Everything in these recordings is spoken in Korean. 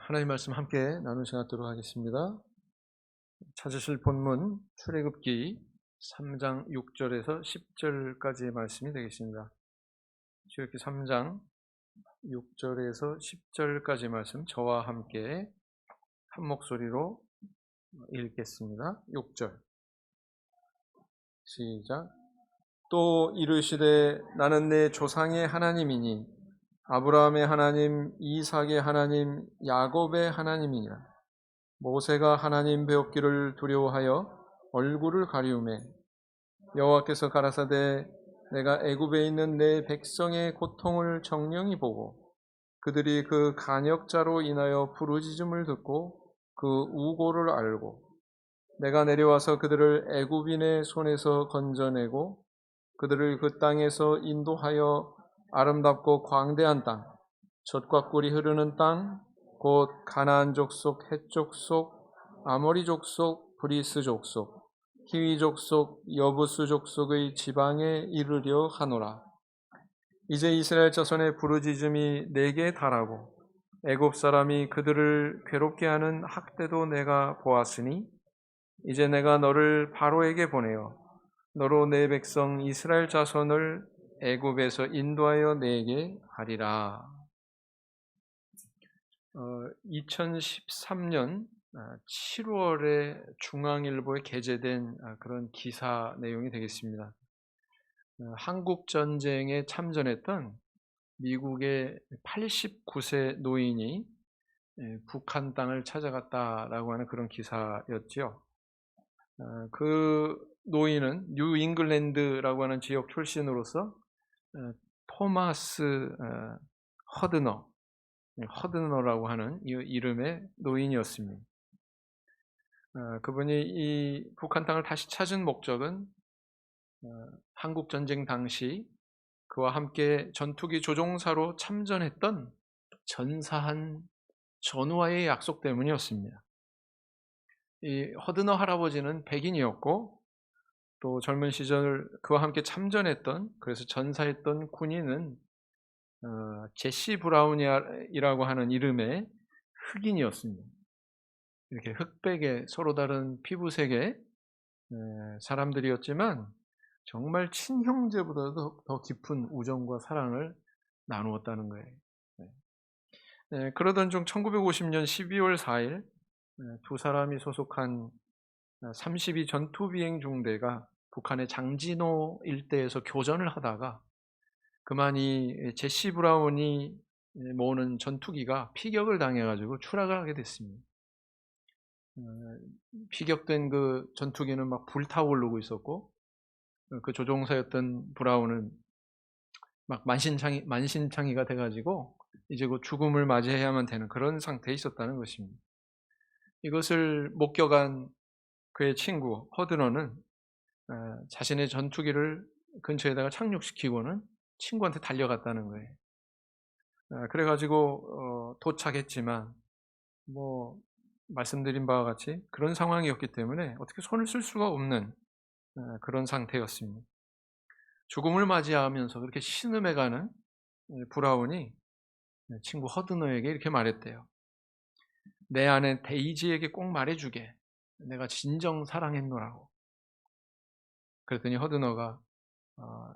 하나님 말씀 함께 나누도록 하겠습니다. 찾으실 본문 출애굽기 3장 6절에서 10절까지의 말씀이 되겠습니다. 출애굽기 3장 6절에서 10절까지 말씀 저와 함께 한 목소리로 읽겠습니다. 6절 시작. 또 이르시되 나는 내 조상의 하나님이니 아브라함의 하나님, 이삭의 하나님, 야곱의 하나님이니라. 모세가 하나님 배웠기를 두려워하여 얼굴을 가리우매 여호와께서 가라사대 내가 애굽에 있는 내 백성의 고통을 정령이 보고 그들이 그 간역자로 인하여 부르짖음을 듣고 그 우고를 알고 내가 내려와서 그들을 애굽인의 손에서 건져내고 그들을 그 땅에서 인도하여 아름답고 광대한 땅, 젖과 꿀이 흐르는 땅, 곧 가나안 족속, 헷 족속, 아모리 족속, 브리스 족속, 히위 족속, 여부스 족속의 지방에 이르려 하노라. 이제 이스라엘 자손의 부르짖음이 내게 달하고 애굽 사람이 그들을 괴롭게 하는 학대도 내가 보았으니 이제 내가 너를 바로에게 보내어 너로 내 백성 이스라엘 자손을 애굽에서 인도하여 내게 하리라. 2013년 7월에 중앙일보에 게재된 그런 기사 내용이 되겠습니다. 한국전쟁에 참전했던 미국의 89세 노인이 북한 땅을 찾아갔다라고 하는 그런 기사였죠. 그 노인은 뉴 잉글랜드라고 하는 지역 출신으로서 토마스 허드너라고 하는 이 이름의 노인이었습니다. 그분이 이 북한 땅을 다시 찾은 목적은 한국 전쟁 당시 그와 함께 전투기 조종사로 참전했던 전사한 전우와의 약속 때문이었습니다. 이 허드너 할아버지는 백인이었고 또 젊은 시절 그와 함께 참전했던 그래서 전사했던 군인은 제시 브라운이라고 하는 이름의 흑인이었습니다. 이렇게 흑백의 서로 다른 피부색의 사람들이었지만 정말 친형제보다도 더 깊은 우정과 사랑을 나누었다는 거예요. 그러던 중 1950년 12월 4일 두 사람이 소속한 32 전투비행 중대가 북한의 장진호 일대에서 교전을 하다가 그만 이 제시 브라운이 모으는 전투기가 피격을 당해가지고 추락을 하게 됐습니다. 피격된 그 전투기는 막 불타오르고 있었고 그 조종사였던 브라운은 막 만신창이가 돼가지고 이제 곧 죽음을 맞이해야만 되는 그런 상태에 있었다는 것입니다. 이것을 목격한 그의 친구 허드너는 자신의 전투기를 근처에다가 착륙시키고는 친구한테 달려갔다는 거예요. 그래가지고 도착했지만 뭐 말씀드린 바와 같이 그런 상황이었기 때문에 어떻게 손을 쓸 수가 없는 그런 상태였습니다. 죽음을 맞이하면서 그렇게 신음해가는 브라운이 친구 허드너에게 이렇게 말했대요. 내 아내 데이지에게 꼭 말해주게. 내가 진정 사랑했노라고. 그랬더니 허드너가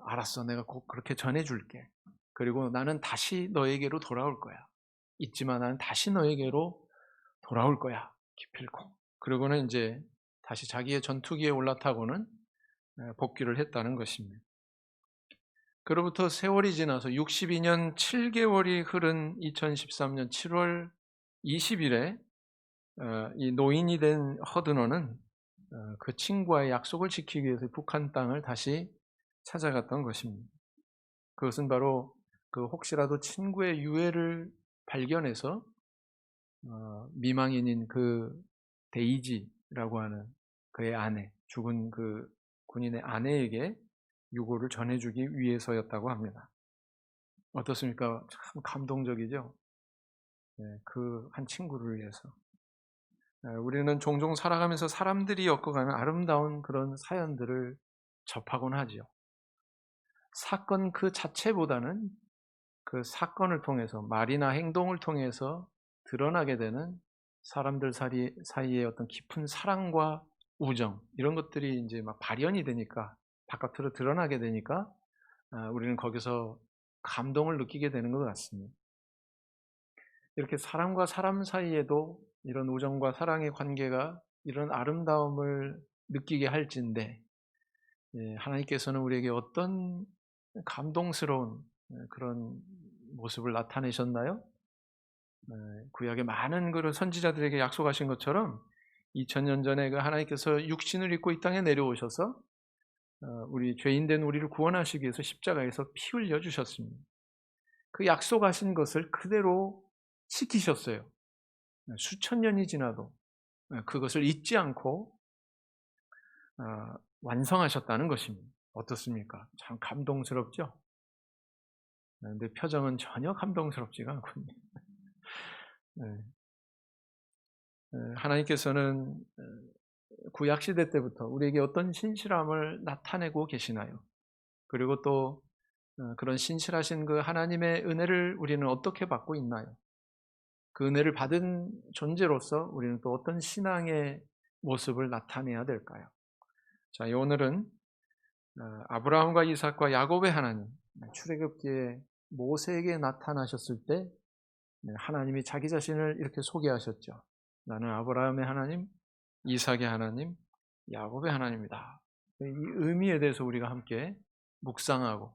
알았어. 내가 꼭 그렇게 전해줄게. 그리고 나는 다시 너에게로 돌아올 거야. 잊지만 나는 다시 너에게로 돌아올 거야. 기필코. 그러고는 이제 다시 자기의 전투기에 올라타고는 복귀를 했다는 것입니다. 그로부터 세월이 지나서 62년 7개월이 흐른 2013년 7월 20일에 이 노인이 된 허드너는 그 친구와의 약속을 지키기 위해서 북한 땅을 다시 찾아갔던 것입니다. 그것은 바로 그 혹시라도 친구의 유해를 발견해서 미망인인 그 데이지라고 하는 그의 아내, 죽은 그 군인의 아내에게 유고를 전해주기 위해서였다고 합니다. 어떻습니까? 참 감동적이죠? 그 한 친구를 위해서. 우리는 종종 살아가면서 사람들이 엮어가는 아름다운 그런 사연들을 접하곤 하죠. 사건 그 자체보다는 그 사건을 통해서 말이나 행동을 통해서 드러나게 되는 사람들 사이의 어떤 깊은 사랑과 우정, 이런 것들이 이제 막 발현이 되니까, 바깥으로 드러나게 되니까 우리는 거기서 감동을 느끼게 되는 것 같습니다. 이렇게 사람과 사람 사이에도 이런 우정과 사랑의 관계가 이런 아름다움을 느끼게 할진데, 하나님께서는 우리에게 어떤 감동스러운 그런 모습을 나타내셨나요? 구약의 많은 그런 선지자들에게 약속하신 것처럼 2000년 전에 그 하나님께서 육신을 입고 이 땅에 내려오셔서 우리 죄인된 우리를 구원하시기 위해서 십자가에서 피 흘려 주셨습니다. 그 약속하신 것을 그대로 지키셨어요. 수천 년이 지나도 그것을 잊지 않고 완성하셨다는 것입니다. 어떻습니까? 참 감동스럽죠? 근데 표정은 전혀 감동스럽지가 않군요. 하나님께서는 구약시대 때부터 우리에게 어떤 신실함을 나타내고 계시나요? 그리고 또 그런 신실하신 그 하나님의 은혜를 우리는 어떻게 받고 있나요? 그 은혜를 받은 존재로서 우리는 또 어떤 신앙의 모습을 나타내야 될까요? 자, 오늘은 아브라함과 이삭과 야곱의 하나님, 출애굽기에 모세에게 나타나셨을 때 하나님이 자기 자신을 이렇게 소개하셨죠. 나는 아브라함의 하나님, 이삭의 하나님, 야곱의 하나님이다. 이 의미에 대해서 우리가 함께 묵상하고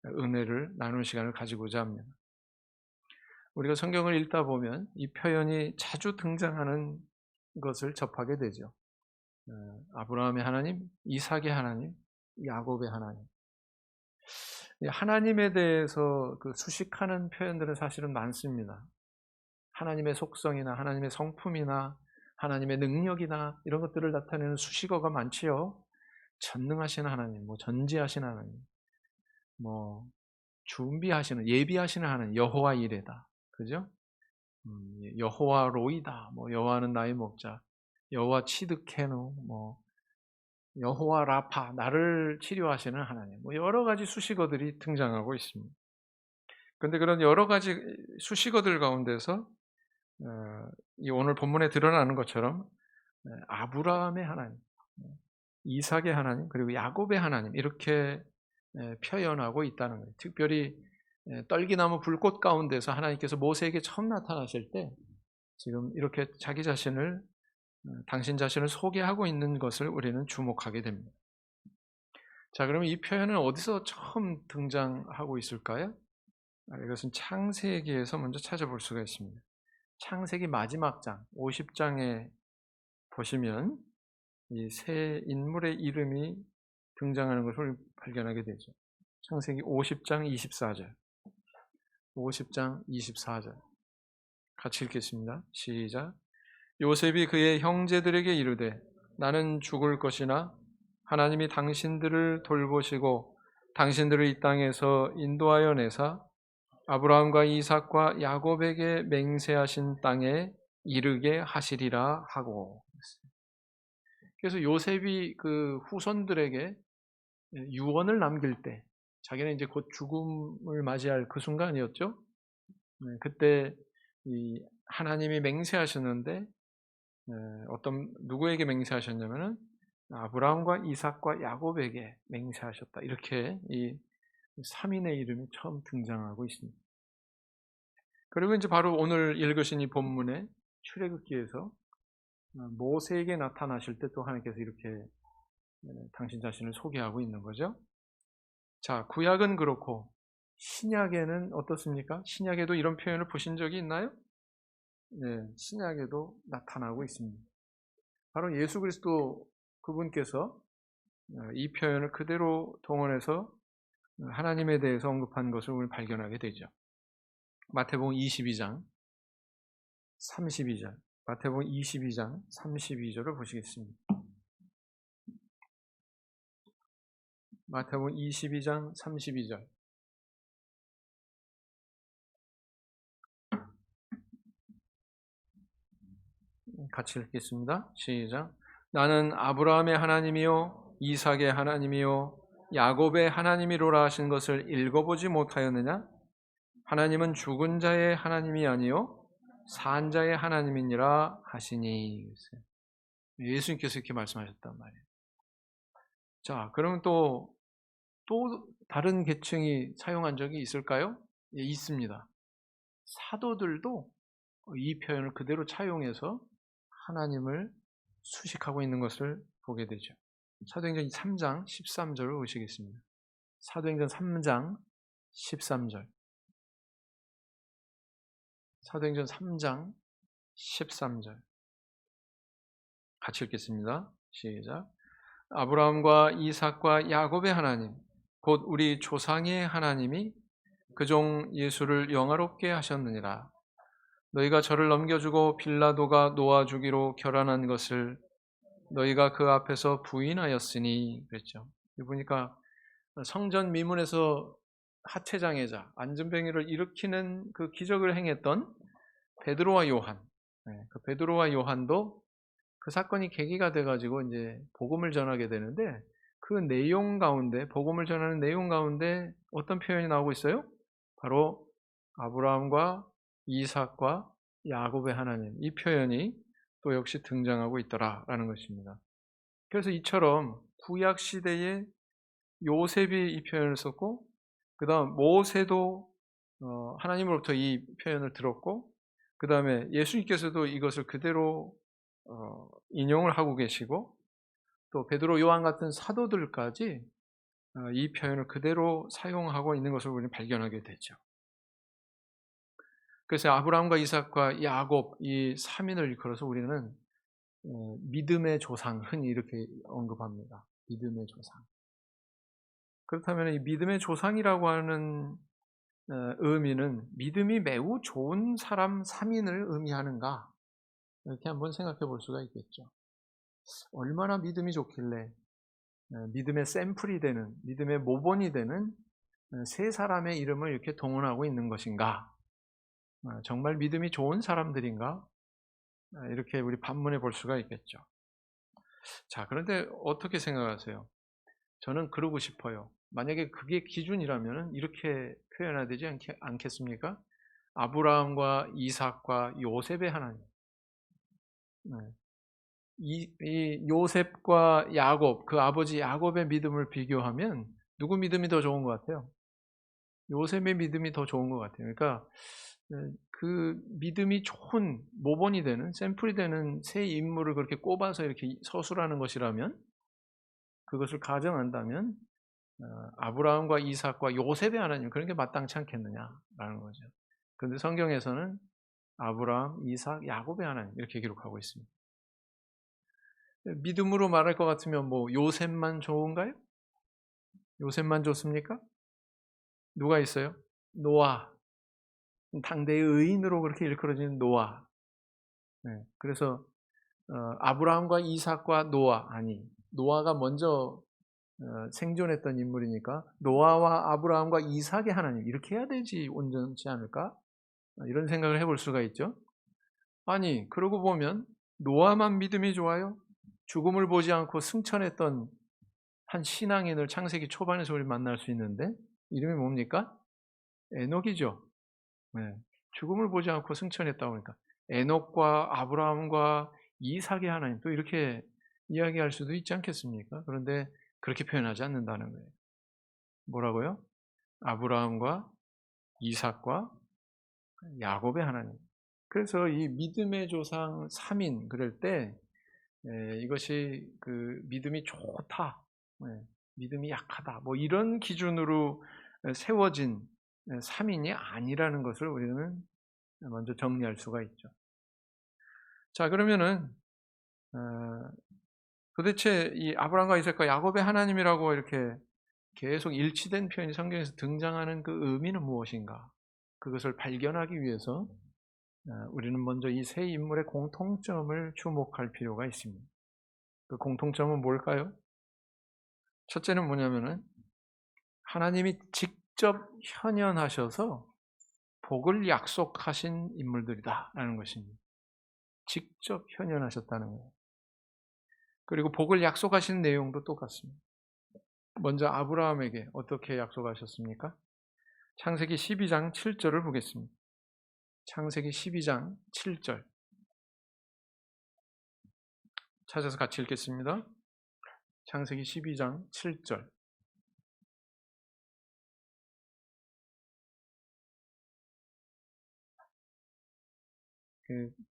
은혜를 나누는 시간을 가지고자 합니다. 우리가 성경을 읽다 보면 이 표현이 자주 등장하는 것을 접하게 되죠. 아브라함의 하나님, 이삭의 하나님, 야곱의 하나님. 하나님에 대해서 그 수식하는 표현들은 사실은 많습니다. 하나님의 속성이나 하나님의 성품이나 하나님의 능력이나 이런 것들을 나타내는 수식어가 많지요. 전능하신 하나님, 전지하신 하나님, 준비하시는, 예비하시는 하나님, 여호와 이레다, 그죠? 여호와 로이다, 여호와는 나의 목자, 여호와 치드케노, 여호와 라파, 나를 치료하시는 하나님, 여러 가지 수식어들이 등장하고 있습니다. 그런데 그런 여러 가지 수식어들 가운데서 이 오늘 본문에 드러나는 것처럼 아브라함의 하나님, 이삭의 하나님, 그리고 야곱의 하나님, 이렇게 표현하고 있다는 거예요. 특별히 떨기나무 불꽃 가운데서 하나님께서 모세에게 처음 나타나실 때 지금 이렇게 자기 자신을, 당신 자신을 소개하고 있는 것을 우리는 주목하게 됩니다. 자, 그러면 이 표현은 어디서 처음 등장하고 있을까요? 이것은 창세기에서 먼저 찾아볼 수가 있습니다. 창세기 마지막 장 50장에 보시면 이 세 인물의 이름이 등장하는 것을 발견하게 되죠. 창세기 50장 24절. 50장 24절. 같이 읽겠습니다. 시작. 요셉이 그의 형제들에게 이르되 나는 죽을 것이나 하나님이 당신들을 돌보시고 당신들을 이 땅에서 인도하여 내사 아브라함과 이삭과 야곱에게 맹세하신 땅에 이르게 하시리라 하고. 그래서 요셉이 그 후손들에게 유언을 남길 때, 자기는 이제 곧 죽음을 맞이할 그 순간이었죠. 그때 이 하나님이 맹세하셨는데 누구에게 맹세하셨냐면은 아브라함과 이삭과 야곱에게 맹세하셨다. 이렇게 이 3인의 이름이 처음 등장하고 있습니다. 그리고 이제 바로 오늘 읽으신 이 본문의 출애굽기에서 모세에게 나타나실 때 또 하나님께서 이렇게 당신 자신을 소개하고 있는 거죠. 자, 구약은 그렇고 신약에는 어떻습니까? 신약에도 이런 표현을 보신 적이 있나요? 네, 신약에도 나타나고 있습니다. 바로 예수 그리스도 그분께서 이 표현을 그대로 동원해서 하나님에 대해서 언급한 것을 우리 발견하게 되죠. 마태복음 22장 32절. 마태복음 22장 32절을 보시겠습니다. 마태복음 22장 32절. 같이 읽겠습니다. 시작. 나는 아브라함의 하나님이요 이삭의 하나님이요 야곱의 하나님이로라 하신 것을 읽어보지 못하였느냐? 하나님은 죽은 자의 하나님이 아니요 산자의 하나님이니라 하시니. 예수님께서 이렇게 말씀하셨단 말이에요. 자, 그러면 또 다른 계층이 사용한 적이 있을까요? 예, 있습니다. 사도들도 이 표현을 그대로 차용해서 하나님을 수식하고 있는 것을 보게 되죠. 사도행전 3장 13절을 보시겠습니다. 사도행전 3장 13절. 사도행전 3장 13절. 같이 읽겠습니다. 시작. 아브라함과 이삭과 야곱의 하나님, 곧 우리 조상의 하나님이 그 종 예수를 영화롭게 하셨느니라. 너희가 저를 넘겨주고 빌라도가 놓아주기로 결단한 것을 너희가 그 앞에서 부인하였으니. 그랬죠. 보니까 성전 미문에서 하체장애자, 안전병이를 일으키는 그 기적을 행했던 베드로와 요한, 그 베드로와 요한도 그 사건이 계기가 돼가지고 이제 복음을 전하게 되는데, 그 내용 가운데, 복음을 전하는 내용 가운데 어떤 표현이 나오고 있어요? 바로 아브라함과 이삭과 야곱의 하나님, 이 표현이 또 역시 등장하고 있더라라는 것입니다. 그래서 이처럼 구약 시대에 요셉이 이 표현을 썼고, 그 다음 모세도 하나님으로부터 이 표현을 들었고, 그 다음에 예수님께서도 이것을 그대로 인용을 하고 계시고, 또 베드로 요한 같은 사도들까지 이 표현을 그대로 사용하고 있는 것을 우리는 발견하게 되죠. 그래서 아브라함과 이삭과 야곱 이 3인을 일컬어서 우리는 믿음의 조상, 흔히 이렇게 언급합니다. 믿음의 조상. 그렇다면 이 믿음의 조상이라고 하는 의미는 믿음이 매우 좋은 사람 3인을 의미하는가? 이렇게 한번 생각해 볼 수가 있겠죠. 얼마나 믿음이 좋길래 믿음의 샘플이 되는, 믿음의 모본이 되는 세 사람의 이름을 이렇게 동원하고 있는 것인가? 정말 믿음이 좋은 사람들인가? 이렇게 우리 반문해 볼 수가 있겠죠. 자, 그런데 어떻게 생각하세요? 저는 그러고 싶어요. 만약에 그게 기준이라면 이렇게 표현해야 되지 않겠습니까? 아브라함과 이삭과 요셉의 하나님. 이 요셉과 야곱, 그 아버지 야곱의 믿음을 비교하면 누구 믿음이 더 좋은 것 같아요? 요셉의 믿음이 더 좋은 것 같아요. 그러니까 그 믿음이 좋은 모본이 되는, 샘플이 되는 세 인물을 그렇게 꼽아서 이렇게 서술하는 것이라면, 그것을 가정한다면 아브라함과 이삭과 요셉의 하나님, 그런 게 마땅치 않겠느냐라는 거죠. 그런데 성경에서는 아브라함, 이삭, 야곱의 하나님 이렇게 기록하고 있습니다. 믿음으로 말할 것 같으면 뭐 요셉만 좋은가요? 요셉만 좋습니까? 누가 있어요? 노아. 당대의 의인으로 그렇게 일컬어지는 노아. 그래서 아브라함과 이삭과 노아, 아니, 노아가 먼저 생존했던 인물이니까 노아와 아브라함과 이삭의 하나님, 이렇게 해야 되지 온전치 않을까? 이런 생각을 해볼 수가 있죠. 아니, 그러고 보면 노아만 믿음이 좋아요? 죽음을 보지 않고 승천했던 한 신앙인을 창세기 초반에서 우리 만날 수 있는데, 이름이 뭡니까? 에녹이죠. 죽음을 보지 않고 승천했다고 하니까 에녹과 아브라함과 이삭의 하나님, 또 이렇게 이야기할 수도 있지 않겠습니까? 그런데 그렇게 표현하지 않는다는 거예요. 뭐라고요? 아브라함과 이삭과 야곱의 하나님. 그래서 이 믿음의 조상 3인 그럴 때 이것이 그 믿음이 좋다, 믿음이 약하다, 뭐 이런 기준으로 세워진 3인이 아니라는 것을 우리는 먼저 정리할 수가 있죠. 자, 그러면은 도대체 이 아브라함과 이삭과 야곱의 하나님이라고 이렇게 계속 일치된 표현이 성경에서 등장하는 그 의미는 무엇인가? 그것을 발견하기 위해서 우리는 먼저 이 세 인물의 공통점을 주목할 필요가 있습니다. 그 공통점은 뭘까요? 첫째는 뭐냐면은 하나님이 직접 현현하셔서 복을 약속하신 인물들이다라는 것입니다. 직접 현현하셨다는 거예요. 그리고 복을 약속하신 내용도 똑같습니다. 먼저 아브라함에게 어떻게 약속하셨습니까? 창세기 12장 7절을 보겠습니다. 창세기 12장 7절 찾아서 같이 읽겠습니다. 창세기 12장 7절.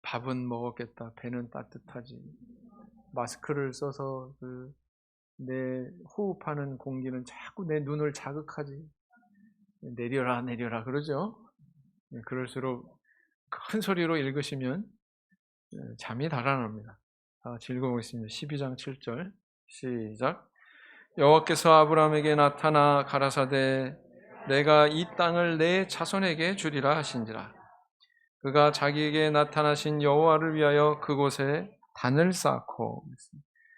밥은 먹었겠다. 배는 따뜻하지. 마스크를 써서 내 호흡하는 공기는 자꾸 내 눈을 자극하지. 내려라 내려라 그러죠. 그럴수록 큰 소리로 읽으시면 잠이 달아납니다. 읽어보겠습니다. 12장 7절 시작. 여호와께서 아브라함에게 나타나 가라사대 내가 이 땅을 내 자손에게 주리라 하신지라. 그가 자기에게 나타나신 여호와를 위하여 그곳에 단을 쌓고.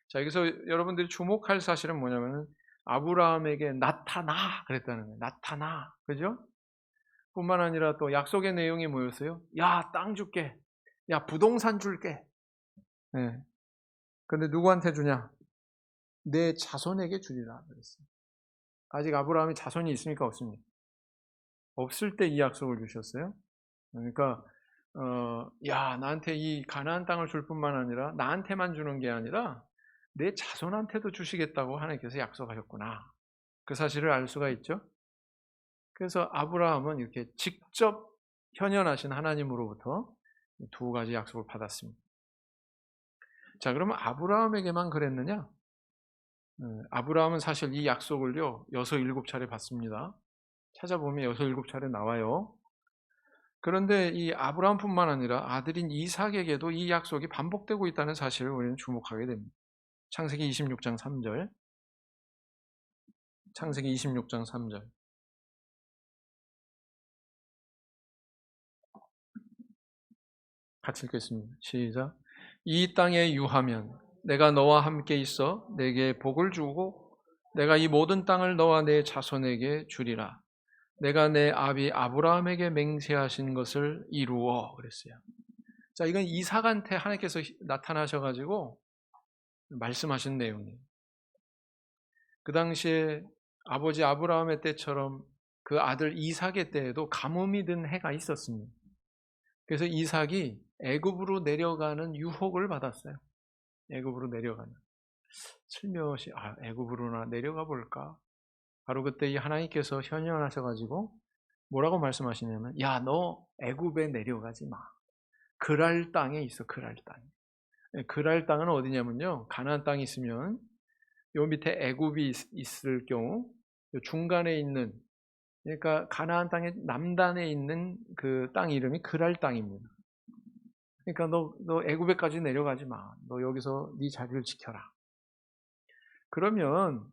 자, 여기서 여러분들이 주목할 사실은 뭐냐면 아브라함에게 나타나 그랬다는 거예요. 나타나. 그죠? 뿐만 아니라 또 약속의 내용이 뭐였어요? 야, 땅 줄게. 야, 부동산 줄게. 네. 근데 누구한테 주냐? 내 자손에게 주리라 그랬어요. 아직 아브라함이 자손이 있습니까? 없습니까? 없을 때 이 약속을 주셨어요. 그러니까 야, 나한테 이 가나안 땅을 줄 뿐만 아니라 나한테만 주는 게 아니라 내 자손한테도 주시겠다고 하나님께서 약속하셨구나. 그 사실을 알 수가 있죠. 그래서 아브라함은 이렇게 직접 현현하신 하나님으로부터 두 가지 약속을 받았습니다. 자, 그러면 아브라함에게만 그랬느냐? 아브라함은 사실 이 약속을요 6, 7차례 받습니다. 찾아보면 6, 7차례 나와요. 그런데 이 아브라함뿐만 아니라 아들인 이삭에게도 이 약속이 반복되고 있다는 사실을 우리는 주목하게 됩니다. 창세기 26장 3절. 창세기 26장 3절. 같이 읽겠습니다. 시작. 이 땅에 유하면 내가 너와 함께 있어 내게 복을 주고 내가 이 모든 땅을 너와 내 자손에게 주리라. 내가 내 아비 아브라함에게 맹세하신 것을 이루어 그랬어요. 자, 이건 이삭한테 하나님께서 나타나셔가지고 말씀하신 내용이에요. 그 당시에 아버지 아브라함의 때처럼 그 아들 이삭의 때에도 가뭄이 든 해가 있었습니다. 그래서 이삭이 애굽으로 내려가는 유혹을 받았어요. 애굽으로 내려가는. 슬며시 애굽으로나 내려가 볼까? 바로 그때 이 하나님께서 현현하셔가지고 뭐라고 말씀하시냐면 야, 너 애굽에 내려가지 마. 그랄 땅에 있어. 그랄 땅. 그랄 땅은 어디냐면요. 가나안 땅이 있으면 요 밑에 애굽이 있을 경우 중간에 있는, 그러니까 가나안 땅의 남단에 있는 그 땅 이름이 그랄 땅입니다. 그러니까 너 애굽에까지 내려가지 마. 너 여기서 네 자리를 지켜라. 그러면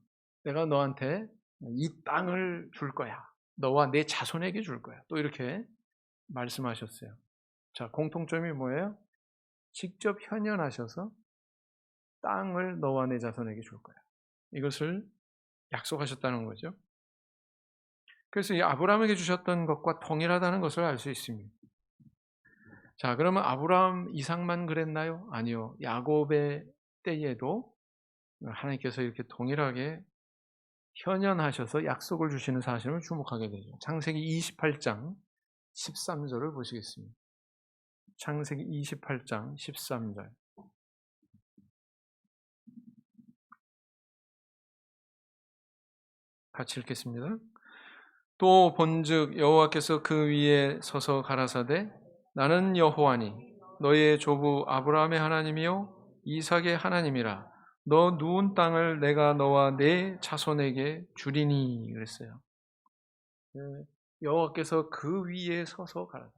내가 너한테 이 땅을 줄 거야. 너와 내 자손에게 줄 거야. 또 이렇게 말씀하셨어요. 자, 공통점이 뭐예요? 직접 현현하셔서 땅을 너와 내 자손에게 줄 거야. 이것을 약속하셨다는 거죠. 그래서 이 아브라함에게 주셨던 것과 동일하다는 것을 알 수 있습니다. 자, 그러면 아브라함 이삭만 그랬나요? 아니요. 야곱의 때에도 하나님께서 이렇게 동일하게 현현하셔서 약속을 주시는 사실을 주목하게 되죠. 창세기 28장 13절을 보시겠습니다. 창세기 28장 13절. 같이 읽겠습니다. 또 본즉 여호와께서 그 위에 서서 가라사대 나는 여호와니 너의 조부 아브라함의 하나님이요 이삭의 하나님이라. 너 누운 땅을 내가 너와 내 자손에게 주리니 그랬어요. 여호와께서 그 위에 서서 가라사대.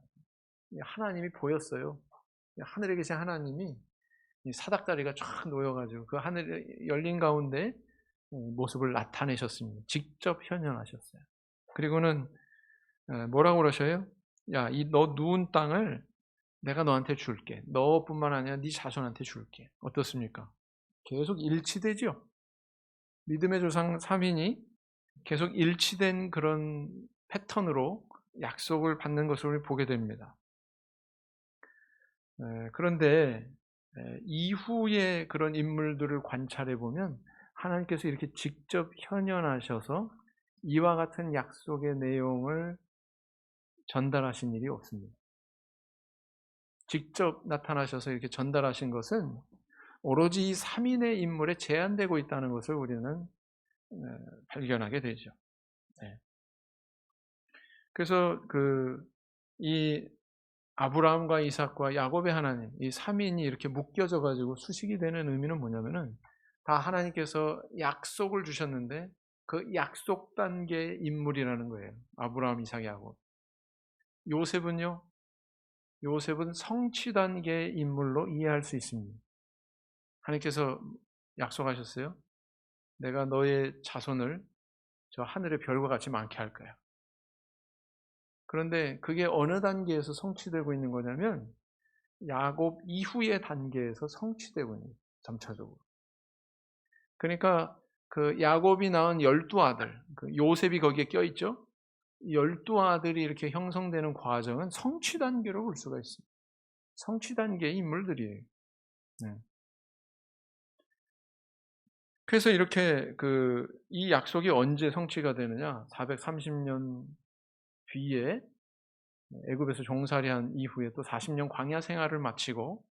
하나님이 보였어요. 하늘에 계신 하나님이 이 사닥다리가 쫙 놓여가지고 그 하늘에 열린 가운데 모습을 나타내셨습니다. 직접 현현하셨어요. 그리고는 뭐라고 그러셔요? 야, 너 누운 땅을 내가 너한테 줄게. 너뿐만 아니라 네 자손한테 줄게. 어떻습니까? 계속 일치되죠? 믿음의 조상 3인이 계속 일치된 그런 패턴으로 약속을 받는 것을 보게 됩니다. 그런데 이후의 그런 인물들을 관찰해 보면 하나님께서 이렇게 직접 현현하셔서 이와 같은 약속의 내용을 전달하신 일이 없습니다. 직접 나타나셔서 이렇게 전달하신 것은 오로지 이 3인의 인물에 제한되고 있다는 것을 우리는 발견하게 되죠. 네. 그래서 이 아브라함과 이삭과 야곱의 하나님, 이 3인이 이렇게 묶여져 가지고 수식이 되는 의미는 뭐냐면은 다 하나님께서 약속을 주셨는데 그 약속 단계의 인물이라는 거예요. 아브라함, 이삭, 야곱. 요셉은요? 요셉은 성취 단계의 인물로 이해할 수 있습니다. 하나님께서 약속하셨어요. 내가 너의 자손을 저 하늘의 별과 같이 많게 할 거야. 그런데 그게 어느 단계에서 성취되고 있는 거냐면 야곱 이후의 단계에서 성취되고 있는 거예요. 점차적으로. 그러니까 그 야곱이 낳은 12아들, 요셉이 거기에 껴있죠. 12아들이 이렇게 형성되는 과정은 성취 단계로 볼 수가 있습니다. 성취 단계의 인물들이에요. 네. 그래서 이렇게 이 약속이 언제 성취가 되느냐? 430년 뒤에 애굽에서 종살이한 이후에 또 40년 광야 생활을 마치고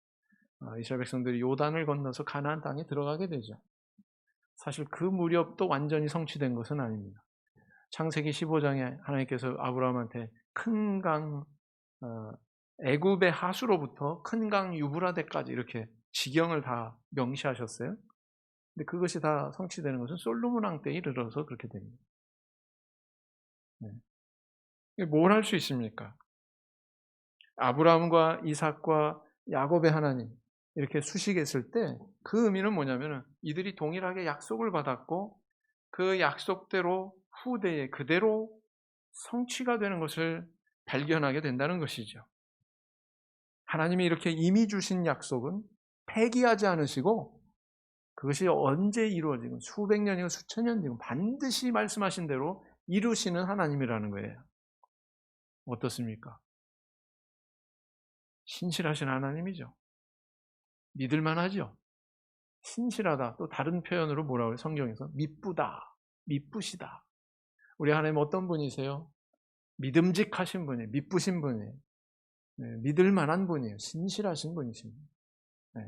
이스라엘 백성들이 요단을 건너서 가나안 땅에 들어가게 되죠. 사실 그 무렵도 완전히 성취된 것은 아닙니다. 창세기 15장에 하나님께서 아브라함한테 큰 강, 애굽의 하수로부터 큰 강 유브라데까지 이렇게 지경을 다 명시하셨어요. 근데 그것이 다 성취되는 것은 솔로몬 왕 때에 이르러서 그렇게 됩니다. 네. 뭘 할 수 있습니까? 아브라함과 이삭과 야곱의 하나님 이렇게 수식했을 때 그 의미는 뭐냐면은 이들이 동일하게 약속을 받았고 그 약속대로 후대에 그대로 성취가 되는 것을 발견하게 된다는 것이죠. 하나님이 이렇게 이미 주신 약속은 폐기하지 않으시고 그것이 언제 이루어지건 수백 년이고 수천 년이고 반드시 말씀하신 대로 이루시는 하나님이라는 거예요. 어떻습니까? 신실하신 하나님이죠. 믿을만하죠. 신실하다. 또 다른 표현으로 뭐라고 해요? 성경에서 미쁘다, 미쁘시다. 우리 하나님 어떤 분이세요? 믿음직하신 분이에요. 미쁘신 분이에요. 네, 믿을만한 분이에요. 신실하신 분이십니다. 네.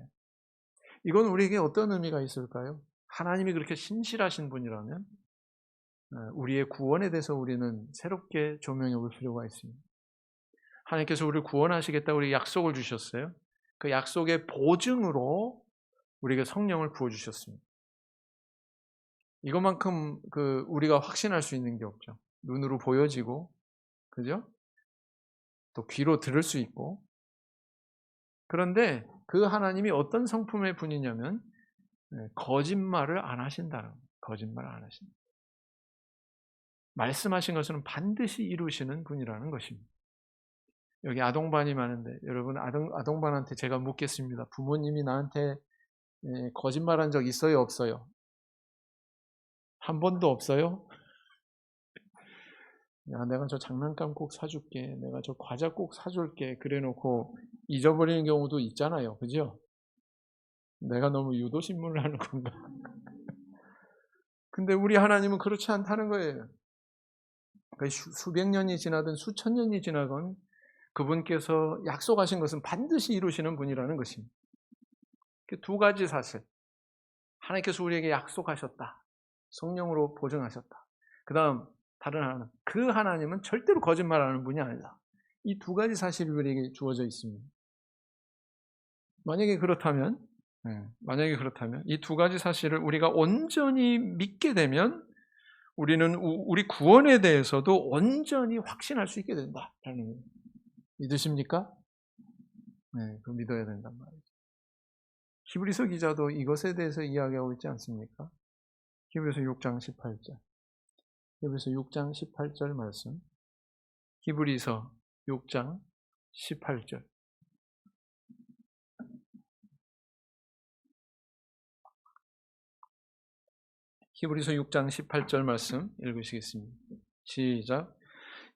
이건 우리에게 어떤 의미가 있을까요? 하나님이 그렇게 신실하신 분이라면 우리의 구원에 대해서 우리는 새롭게 조명해 볼 필요가 있습니다. 하나님께서 우리를 구원하시겠다고 우리 약속을 주셨어요. 그 약속의 보증으로 우리에게 성령을 부어주셨습니다. 이것만큼 우리가 확신할 수 있는 게 없죠. 눈으로 보여지고, 그죠? 또 귀로 들을 수 있고. 그런데 그 하나님이 어떤 성품의 분이냐면 거짓말을 안 하신다는 거예요. 거짓말을 안 하신다. 말씀하신 것은 반드시 이루시는 분이라는 것입니다. 여기 아동반이 많은데 여러분 아동반한테 제가 묻겠습니다. 부모님이 나한테 거짓말한 적 있어요? 없어요? 한 번도 없어요? 야, 내가 저 장난감 꼭 사줄게. 내가 저 과자 꼭 사줄게. 그래 놓고 잊어버리는 경우도 있잖아요. 그죠? 내가 너무 유도신문을 하는 건가? 근데 우리 하나님은 그렇지 않다는 거예요. 수백 년이 지나든 수천 년이 지나건 그분께서 약속하신 것은 반드시 이루시는 분이라는 것입니다. 두 가지 사실. 하나님께서 우리에게 약속하셨다. 성령으로 보증하셨다. 그 다음 다른 하나는 그 하나님은 절대로 거짓말하는 분이 아니다. 이 두 가지 사실이 우리에게 주어져 있습니다. 만약에 그렇다면 이 두 가지 사실을 우리가 온전히 믿게 되면 우리는 우리 구원에 대해서도 온전히 확신할 수 있게 된다라는 거예요. 믿으십니까? 네, 그 믿어야 된단 말이죠. 히브리서 기자도 이것에 대해서 이야기하고 있지 않습니까? 히브리서 6장 18절. 히브리서 6장 18절 말씀. 히브리서 6장 18절. 히브리서 6장 18절 말씀 읽으시겠습니다. 시작.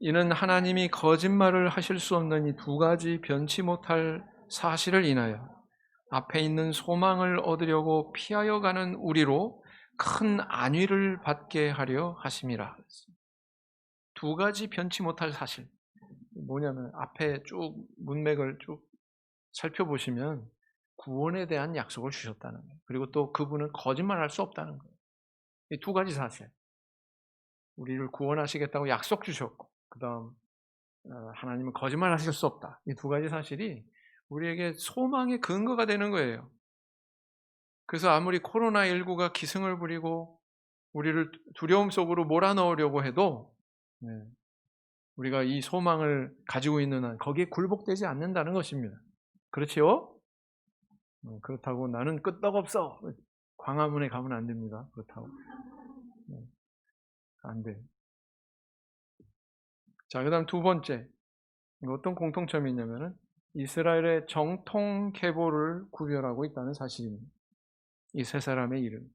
이는 하나님이 거짓말을 하실 수 없는 이 두 가지 변치 못할 사실을 인하여 앞에 있는 소망을 얻으려고 피하여 가는 우리로 큰 안위를 받게 하려 하심이라. 두 가지 변치 못할 사실. 뭐냐면 앞에 쭉 문맥을 쭉 살펴보시면 구원에 대한 약속을 주셨다는 거예요. 그리고 또 그분은 거짓말할 수 없다는 거예요. 이 두 가지 사실. 우리를 구원하시겠다고 약속 주셨고, 그다음 하나님은 거짓말하실 수 없다. 이 두 가지 사실이 우리에게 소망의 근거가 되는 거예요. 그래서 아무리 코로나19가 기승을 부리고 우리를 두려움 속으로 몰아넣으려고 해도 우리가 이 소망을 가지고 있는 한 거기에 굴복되지 않는다는 것입니다. 그렇지요? 그렇다고 나는 끄떡없어. 광화문에 가면 안 됩니다. 그렇다고. 안 돼요. 자, 그 다음 두 번째. 어떤 공통점이 있냐면은 이스라엘의 정통 계보를 구별하고 있다는 사실입니다. 이 세 사람의 이름.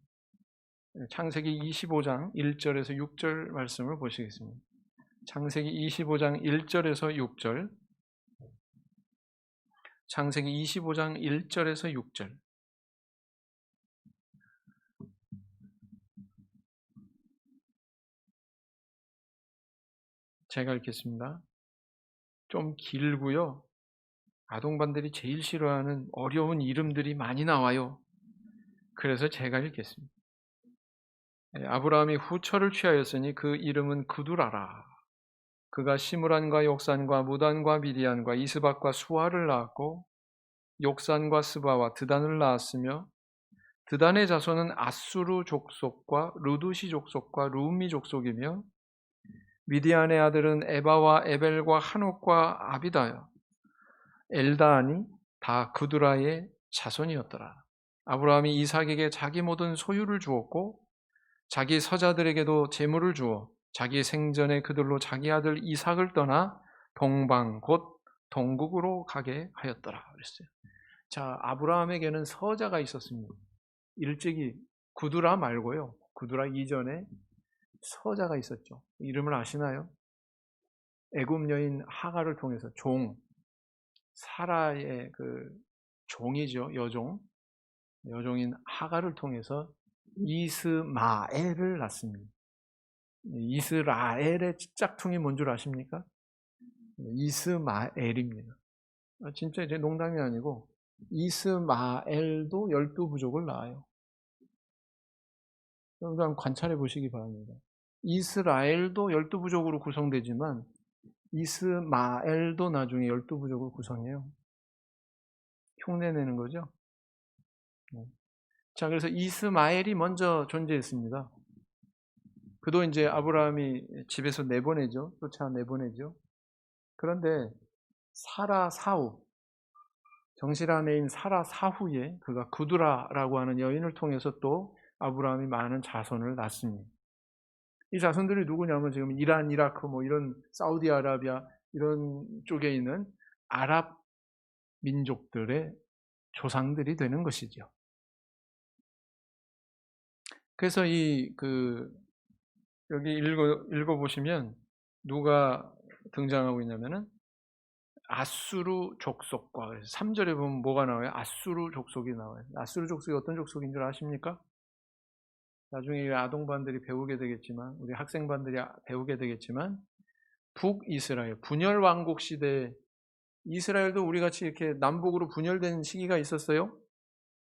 창세기 25장 1절에서 6절 말씀을 보시겠습니다. 창세기 25장 1절에서 6절. 창세기 25장 1절에서 6절. 제가 읽겠습니다. 좀 길고요. 아동반들이 제일 싫어하는 어려운 이름들이 많이 나와요. 그래서 제가 읽겠습니다. 아브라함이 후처를 취하였으니 그 이름은 그두라라. 그가 시므란과 욕산과 무단과 미디안과 이스박과 수아를 낳았고 욕산과 스바와 드단을 낳았으며 드단의 자손은 아수르 족속과 루두시 족속과 루미 족속이며 미디안의 아들은 에바와 에벨과 한옥과 아비다여 엘다안이 다 그두라의 자손이었더라. 아브라함이 이삭에게 자기 모든 소유를 주었고 자기 서자들에게도 재물을 주어 자기 생전에 그들로 자기 아들 이삭을 떠나 동방 곧 동국으로 가게 하였더라 그랬어요. 자, 아브라함에게는 서자가 있었습니다. 일찍이 구두라 말고요. 구두라 이전에 서자가 있었죠. 이름을 아시나요? 애굽 여인 하가를 통해서 사라의 그 종이죠. 여종인 하가를 통해서 이스마엘을 낳습니다. 이스라엘의 짝퉁이 뭔 줄 아십니까? 이스마엘입니다. 진짜 이제 농담이 아니고 이스마엘도 12부족을 낳아요. 여러분 한번 관찰해 보시기 바랍니다. 이스라엘도 12부족으로 구성되지만 이스마엘도 나중에 12부족을 구성해요. 흉내내는 거죠. 자, 그래서 이스마엘이 먼저 존재했습니다. 그도 이제 아브라함이 집에서 내보내죠. 쫓아내보내죠. 그런데 사라 사후, 정실 아내인 사라 사후에 그가 구두라라고 하는 여인을 통해서 또 아브라함이 많은 자손을 낳습니다. 이 자손들이 누구냐면 지금 이란, 이라크, 뭐 이런 사우디아라비아 이런 쪽에 있는 아랍 민족들의 조상들이 되는 것이죠. 그래서 여기 읽어보시면 누가 등장하고 있냐면은 아수르 족속과 3절에 보면 뭐가 나와요? 아수르 족속이 나와요. 아수르 족속이 어떤 족속인 줄 아십니까? 나중에 아동반들이 배우게 되겠지만, 우리 학생반들이 배우게 되겠지만, 북이스라엘, 분열 왕국 시대에 이스라엘도 우리같이 이렇게 남북으로 분열된 시기가 있었어요.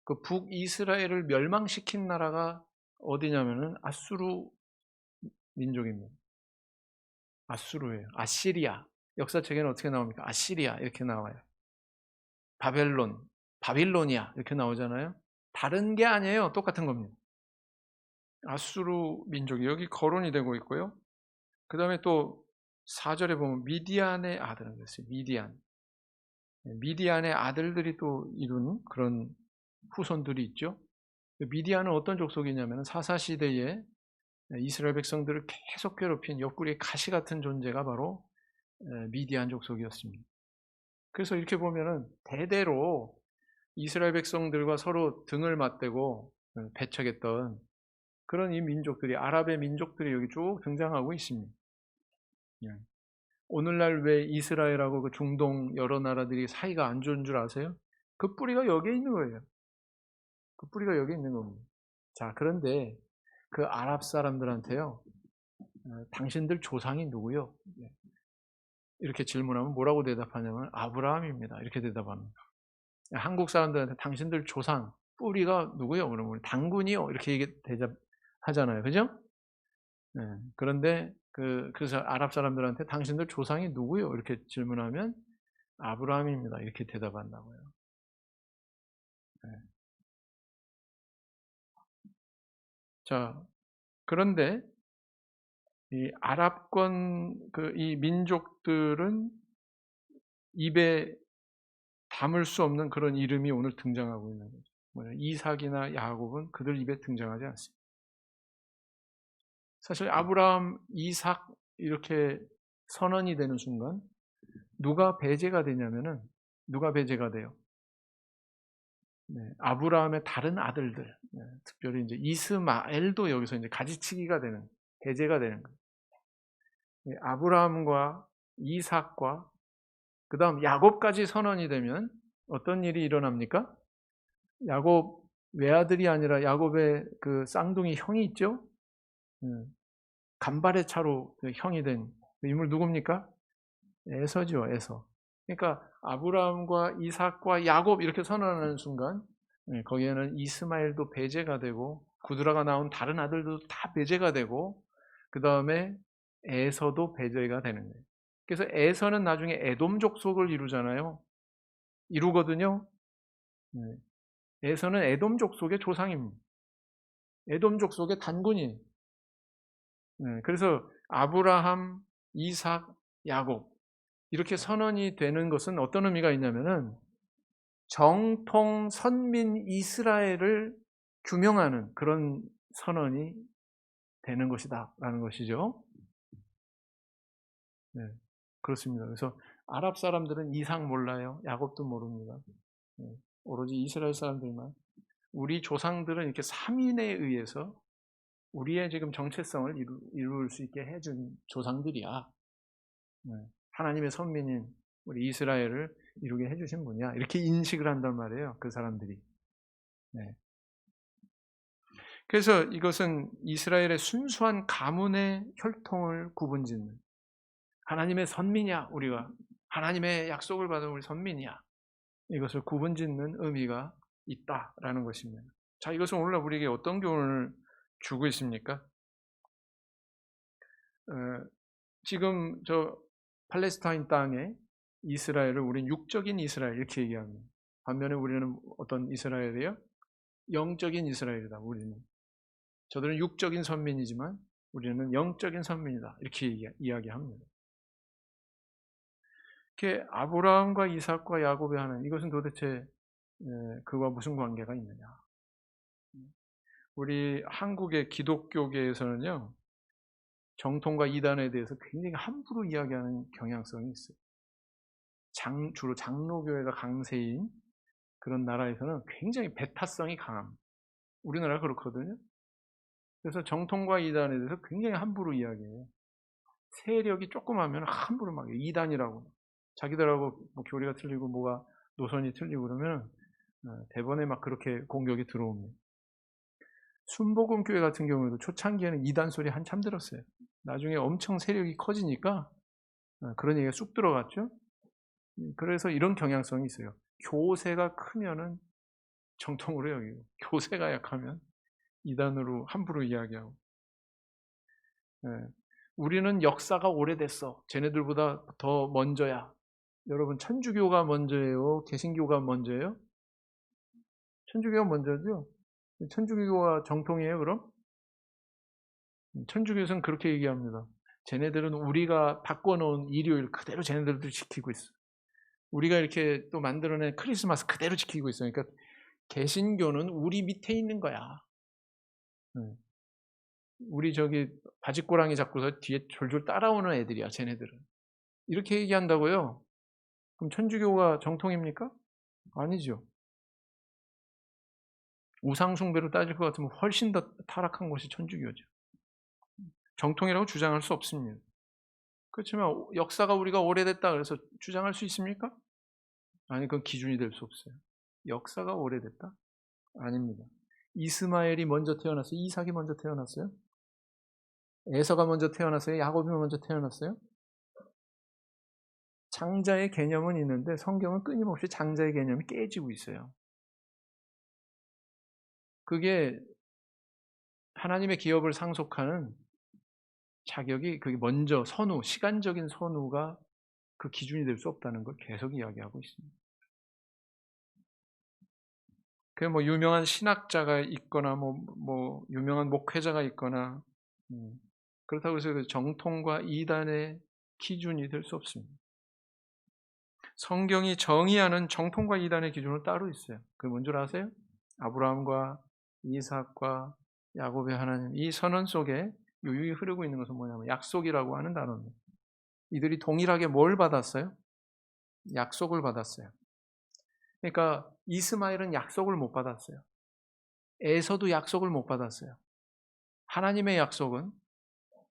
그 북이스라엘을 멸망시킨 나라가 어디냐면은 아수르 민족입니다. 아수르예요. 아시리아. 역사책에는 어떻게 나옵니까? 아시리아 이렇게 나와요. 바빌로니아 이렇게 나오잖아요. 다른 게 아니에요. 똑같은 겁니다. 아수르 민족이 여기 거론이 되고 있고요. 그 다음에 또 4절에 보면 미디안의 아들은 그랬어요. 미디안의 아들들이 또 이룬 그런 후손들이 있죠. 미디안은 어떤 족속이냐면 사사시대에 이스라엘 백성들을 계속 괴롭힌 옆구리에 가시 같은 존재가 바로 미디안 족속이었습니다. 그래서 이렇게 보면은 대대로 이스라엘 백성들과 서로 등을 맞대고 배척했던 그런 이 민족들이, 아랍의 민족들이 여기 쭉 등장하고 있습니다. 오늘날 왜 이스라엘하고 그 중동 여러 나라들이 사이가 안 좋은 줄 아세요? 그 뿌리가 여기에 있는 거예요. 그 뿌리가 여기 있는 겁니다. 자, 그런데 그 아랍 사람들한테요, 당신들 조상이 누구요? 이렇게 질문하면 뭐라고 대답하냐면 아브라함입니다. 이렇게 대답합니다. 한국 사람들한테 당신들 조상 뿌리가 누구요? 그러면 당군이요. 이렇게 대답하잖아요. 그죠? 네. 그런데 그래서 아랍 사람들한테 당신들 조상이 누구요? 이렇게 질문하면 아브라함입니다. 이렇게 대답한다고요. 네. 자, 그런데 이 아랍권 이 민족들은 입에 담을 수 없는 그런 이름이 오늘 등장하고 있는 거죠. 이삭이나 야곱은 그들 입에 등장하지 않습니다. 사실 아브라함, 이삭 이렇게 선언이 되는 순간 누가 배제가 되냐면은 누가 배제가 돼요? 네, 아브라함의 다른 아들들, 네, 특별히 이제 이스마엘도 여기서 이제 가지치기가 되는, 배제가 되는 거예요. 네, 아브라함과 이삭과 그다음 야곱까지 선언이 되면 어떤 일이 일어납니까? 야곱 외아들이 아니라 야곱의 그 쌍둥이 형이 있죠. 간발의 차로 형이 된 인물 누굽니까? 에서죠, 에서. 그러니까 아브라함과 이삭과 야곱 이렇게 선언하는 순간 거기에는 이스마엘도 배제가 되고 구두라가 나온 다른 아들도 다 배제가 되고 그 다음에 에서도 배제가 되는 거예요. 그래서 에서는 나중에 에돔 족속을 이루잖아요. 이루거든요. 에서는 에돔 족속의 조상입니다. 에돔 족속의 단군이. 그래서 아브라함, 이삭, 야곱 이렇게 선언이 되는 것은 어떤 의미가 있냐면은 정통 선민 이스라엘을 규명하는 그런 선언이 되는 것이다라는 것이죠. 네, 그렇습니다. 그래서 아랍 사람들은 이삭 몰라요. 야곱도 모릅니다. 네, 오로지 이스라엘 사람들만. 우리 조상들은 이렇게 3인에 의해서 우리의 지금 정체성을 이룰 수 있게 해준 조상들이야. 네, 하나님의 선민인 우리 이스라엘을 이루게 해주신 분이야. 이렇게 인식을 한단 말이에요. 그 사람들이. 네. 그래서 이것은 이스라엘의 순수한 가문의 혈통을 구분짓는 하나님의 선민이야. 우리가 하나님의 약속을 받은 우리 선민이야. 이것을 구분짓는 의미가 있다라는 것입니다. 자, 이것은 오늘날 우리에게 어떤 교훈을 주고 있습니까? 지금 저 팔레스타인 땅에 이스라엘을 우리는 육적인 이스라엘 이렇게 얘기합니다. 반면에 우리는 어떤 이스라엘이에요? 영적인 이스라엘이다. 우리는 저들은 육적인 선민이지만 우리는 영적인 선민이다. 이렇게 이야기합니다. 이렇게 아브라함과 이삭과 야곱의 하나님 이것은 도대체 그와 무슨 관계가 있느냐? 우리 한국의 기독교계에서는요 정통과 이단에 대해서 굉장히 함부로 이야기하는 경향성이 있어요. 주로 장로교회가 강세인 그런 나라에서는 굉장히 배타성이 강합니다. 우리나라가 그렇거든요. 그래서 정통과 이단에 대해서 굉장히 함부로 이야기해요. 세력이 조그마하면 함부로 막 이단이라고 자기들하고 뭐 교리가 틀리고 뭐가 노선이 틀리고 그러면 대번에 막 그렇게 공격이 들어옵니다. 순복음교회 같은 경우에도 초창기에는 이단 소리 한참 들었어요. 나중에 엄청 세력이 커지니까 그런 얘기가 쑥 들어갔죠. 그래서 이런 경향성이 있어요. 교세가 크면은 정통으로 여기고 교세가 약하면 이단으로 함부로 이야기하고. 우리는 역사가 오래됐어. 쟤네들보다 더 먼저야. 여러분 천주교가 먼저예요? 개신교가 먼저예요? 천주교가 먼저죠. 천주교가 정통이에요 그럼? 천주교에서는 그렇게 얘기합니다. 쟤네들은 우리가 바꿔놓은 일요일 그대로 쟤네들도 지키고 있어. 우리가 이렇게 또 만들어낸 크리스마스 그대로 지키고 있어. 그러니까 개신교는 우리 밑에 있는 거야. 우리 저기 바지꼬랑이 잡고서 뒤에 졸졸 따라오는 애들이야 쟤네들은. 이렇게 얘기한다고요? 그럼 천주교가 정통입니까? 아니죠. 우상숭배로 따질 것 같으면 훨씬 더 타락한 것이 천주교죠. 정통이라고 주장할 수 없습니다. 그렇지만 역사가 우리가 오래됐다 그래서 주장할 수 있습니까? 아니, 그건 기준이 될 수 없어요. 역사가 오래됐다? 아닙니다. 이스마엘이 먼저 태어났어요? 이삭이 먼저 태어났어요? 에서가 먼저 태어났어요? 야곱이 먼저 태어났어요? 장자의 개념은 있는데 성경은 끊임없이 장자의 개념이 깨지고 있어요. 그게 하나님의 기업을 상속하는 자격이 그게 먼저 선후, 시간적인 선후가 그 기준이 될 수 없다는 걸 계속 이야기하고 있습니다. 그 뭐 유명한 신학자가 있거나 뭐 유명한 목회자가 있거나 그렇다고 해서 그 정통과 이단의 기준이 될 수 없습니다. 성경이 정의하는 정통과 이단의 기준은 따로 있어요. 그게 뭔 줄 아세요? 아브라함과 이삭과 야곱의 하나님, 이 선언 속에 유유히 흐르고 있는 것은 뭐냐면 약속이라고 하는 단어입니다. 이들이 동일하게 뭘 받았어요? 약속을 받았어요. 그러니까 이스마엘은 약속을 못 받았어요. 에서도 약속을 못 받았어요. 하나님의 약속은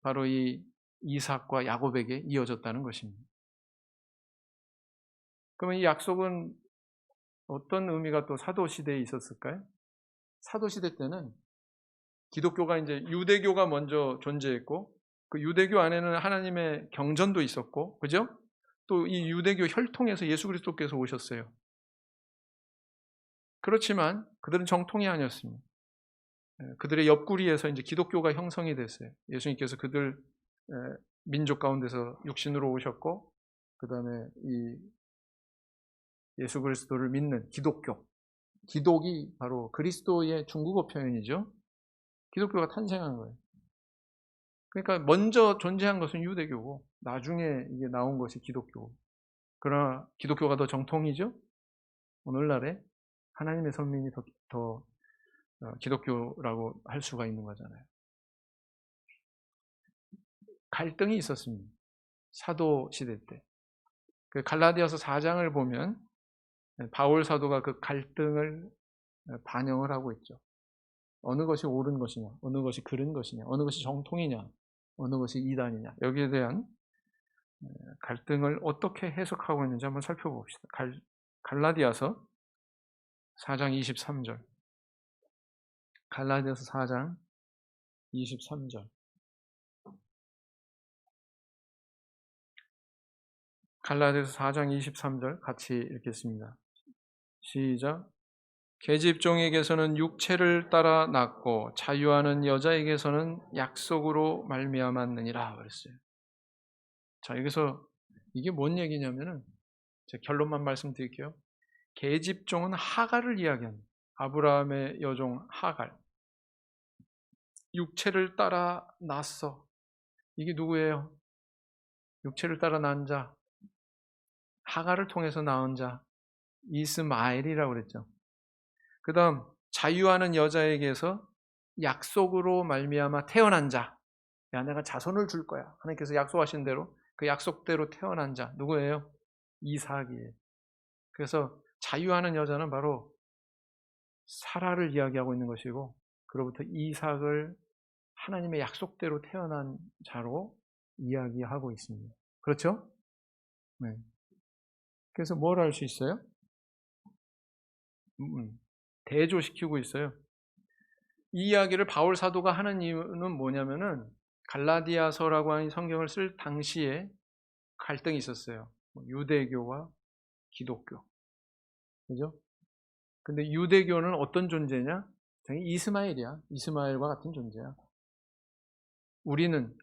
바로 이 이삭과 야곱에게 이어졌다는 것입니다. 그러면 이 약속은 어떤 의미가 또 사도시대에 있었을까요? 사도시대 때는 기독교가 이제 유대교가 먼저 존재했고 그 유대교 안에는 하나님의 경전도 있었고, 그죠? 또 이 유대교 혈통에서 예수 그리스도께서 오셨어요. 그렇지만 그들은 정통이 아니었습니다. 그들의 옆구리에서 이제 기독교가 형성이 됐어요. 예수님께서 그들 민족 가운데서 육신으로 오셨고, 그 다음에 이 예수 그리스도를 믿는 기독교, 기독이 바로 그리스도의 중국어 표현이죠. 기독교가 탄생한 거예요. 그러니까 먼저 존재한 것은 유대교고 나중에 이게 나온 것이 기독교고, 그러나 기독교가 더 정통이죠. 오늘날에 하나님의 선민이 더 기독교라고 할 수가 있는 거잖아요. 갈등이 있었습니다. 사도 시대 때. 그 갈라디아서 4장을 보면 바울 사도가 그 갈등을 반영을 하고 있죠. 어느 것이 옳은 것이냐, 어느 것이 그른 것이냐, 어느 것이 정통이냐, 어느 것이 이단이냐, 여기에 대한 갈등을 어떻게 해석하고 있는지 한번 살펴봅시다. 갈라디아서 4장 23절. 갈라디아서 4장 23절. 갈라디아서 4장 23절 같이 읽겠습니다. 시작. 계집종에게서는 육체를 따라 낳고 자유하는 여자에게서는 약속으로 말미암았느니라 그랬어요. 자, 여기서 이게 뭔 얘기냐면은 제가 결론만 말씀드릴게요. 계집종은 하갈을 이야기합니다. 아브라함의 여종 하갈. 육체를 따라 낳았어. 이게 누구예요? 육체를 따라 낳은 자. 하갈을 통해서 낳은 자. 이스마엘이라고 그랬죠. 그 다음 자유하는 여자에게서 약속으로 말미암아 태어난 자. 야, 내가 자손을 줄 거야. 하나님께서 약속하신 대로 그 약속대로 태어난 자. 누구예요? 이삭이에요. 그래서 자유하는 여자는 바로 사라를 이야기하고 있는 것이고, 그로부터 이삭을 하나님의 약속대로 태어난 자로 이야기하고 있습니다. 그렇죠? 네. 그래서 뭘 할 수 있어요? 대조시키고 있어요. 이 이야기를 바울 사도가 하는 이유는 뭐냐면은 갈라디아서라고 하는 성경을 쓸 당시에 갈등이 있었어요. 유대교와 기독교. 그죠? 근데 유대교는 어떤 존재냐? 이스마엘이야. 이스마엘과 같은 존재야. 우리는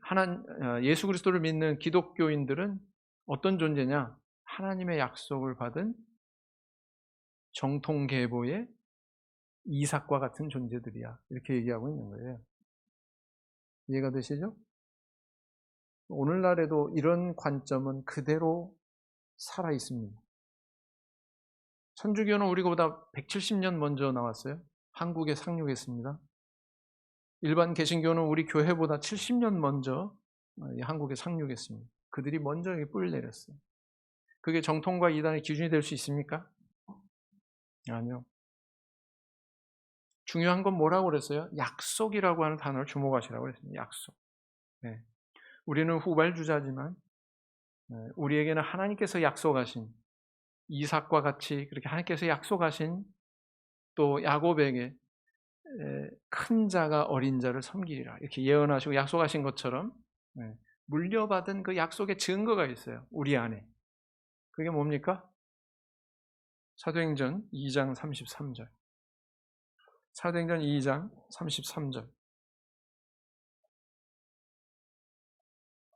예수 그리스도를 믿는 기독교인들은 어떤 존재냐? 하나님의 약속을 받은 정통계보의 이삭과 같은 존재들이야. 이렇게 얘기하고 있는 거예요. 이해가 되시죠? 오늘날에도 이런 관점은 그대로 살아 있습니다. 천주교는 우리보다 170년 먼저 나왔어요. 한국에 상륙했습니다. 일반 개신교는 우리 교회보다 70년 먼저 한국에 상륙했습니다. 그들이 먼저 여기 뿌리를 내렸어요. 그게 정통과 이단의 기준이 될 수 있습니까? 아니요. 중요한 건 뭐라고 그랬어요? 약속이라고 하는 단어를 주목하시라고 그랬습니다. 약속. 네. 우리는 후발주자지만 우리에게는 하나님께서 약속하신 이삭과 같이 그렇게 하나님께서 약속하신 또 야곱에게 큰 자가 어린 자를 섬기리라 이렇게 예언하시고 약속하신 것처럼 물려받은 그 약속의 증거가 있어요. 우리 안에. 그게 뭡니까? 사도행전 2장 33절. 사도행전 2장 33절.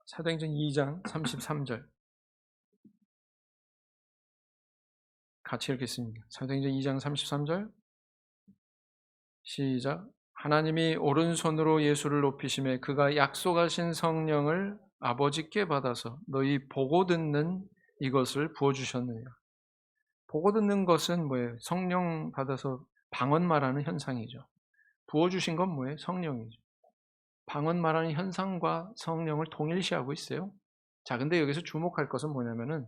사도행전 2장 33절. 같이 읽겠습니다. 사도행전 2장 33절. 시작. 하나님이 오른손으로 예수를 높이심에 그가 약속하신 성령을 아버지께 받아서 너희 보고 듣는 이것을 부어주셨느니라. 보고 듣는 것은 뭐예요? 성령 받아서 방언 말하는 현상이죠. 부어주신 건 뭐예요? 성령이죠. 방언 말하는 현상과 성령을 동일시하고 있어요. 자, 근데 여기서 주목할 것은 뭐냐면은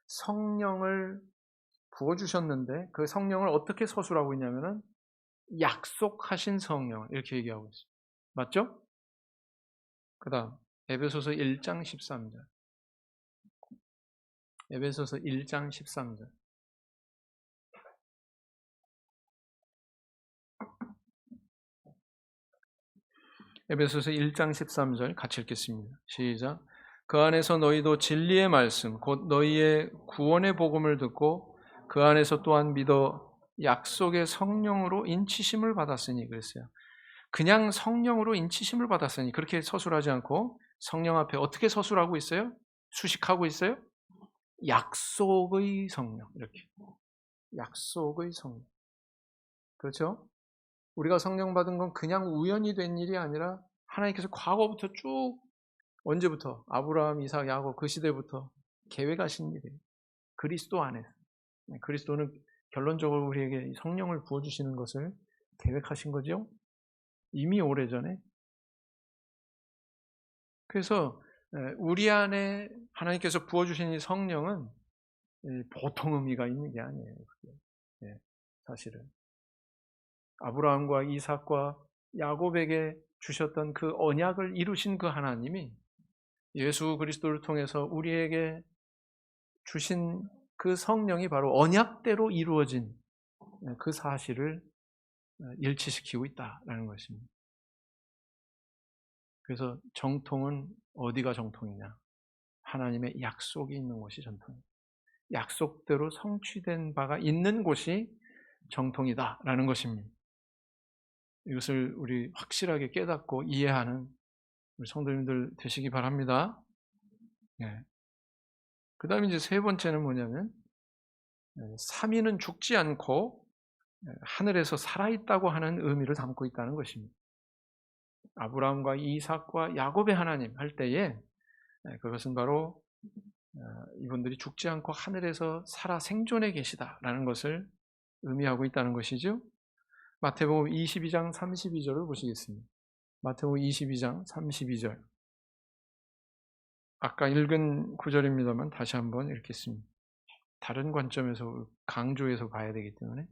성령을 부어주셨는데 그 성령을 어떻게 서술하고 있냐면은 약속하신 성령 이렇게 얘기하고 있어요. 맞죠? 그 다음 에베소서 1장 13절. 에베소서 1장 13절. 에베소서 1장 13절 같이 읽겠습니다. 시작. 그 안에서 너희도 진리의 말씀 곧 너희의 구원의 복음을 듣고 그 안에서 또한 믿어 약속의 성령으로 인치심을 받았으니 그랬어요. 그냥 성령으로 인치심을 받았으니 그렇게 서술하지 않고 성령 앞에 어떻게 서술하고 있어요? 수식하고 있어요? 약속의 성령 이렇게. 약속의 성령. 그렇죠? 우리가 성령 받은 건 그냥 우연히 된 일이 아니라 하나님께서 과거부터 쭉 언제부터? 아브라함, 이삭, 야곱 그 시대부터 계획하신 일이에요. 그리스도 안에서. 그리스도는 결론적으로 우리에게 성령을 부어주시는 것을 계획하신 거죠. 이미 오래전에. 그래서 우리 안에 하나님께서 부어주신 이 성령은 보통 의미가 있는 게 아니에요. 사실은. 아브라함과 이삭과 야곱에게 주셨던 그 언약을 이루신 그 하나님이 예수 그리스도를 통해서 우리에게 주신 그 성령이 바로 언약대로 이루어진 그 사실을 일치시키고 있다라는 것입니다. 그래서 정통은 어디가 정통이냐? 하나님의 약속이 있는 곳이 정통입니다. 약속대로 성취된 바가 있는 곳이 정통이다라는 것입니다. 이것을 우리 확실하게 깨닫고 이해하는 우리 성도님들 되시기 바랍니다. 그 다음에 이제 세 번째는 뭐냐면, 삼위는 죽지 않고 하늘에서 살아있다고 하는 의미를 담고 있다는 것입니다. 아브라함과 이삭과 야곱의 하나님 할 때에 그것은 바로 이분들이 죽지 않고 하늘에서 살아 생존해 계시다라는 것을 의미하고 있다는 것이죠. 마태복음 22장 32절을 보시겠습니다. 마태복음 22장 32절. 아까 읽은 구절입니다만 다시 한번 읽겠습니다. 다른 관점에서 강조해서 봐야 되기 때문에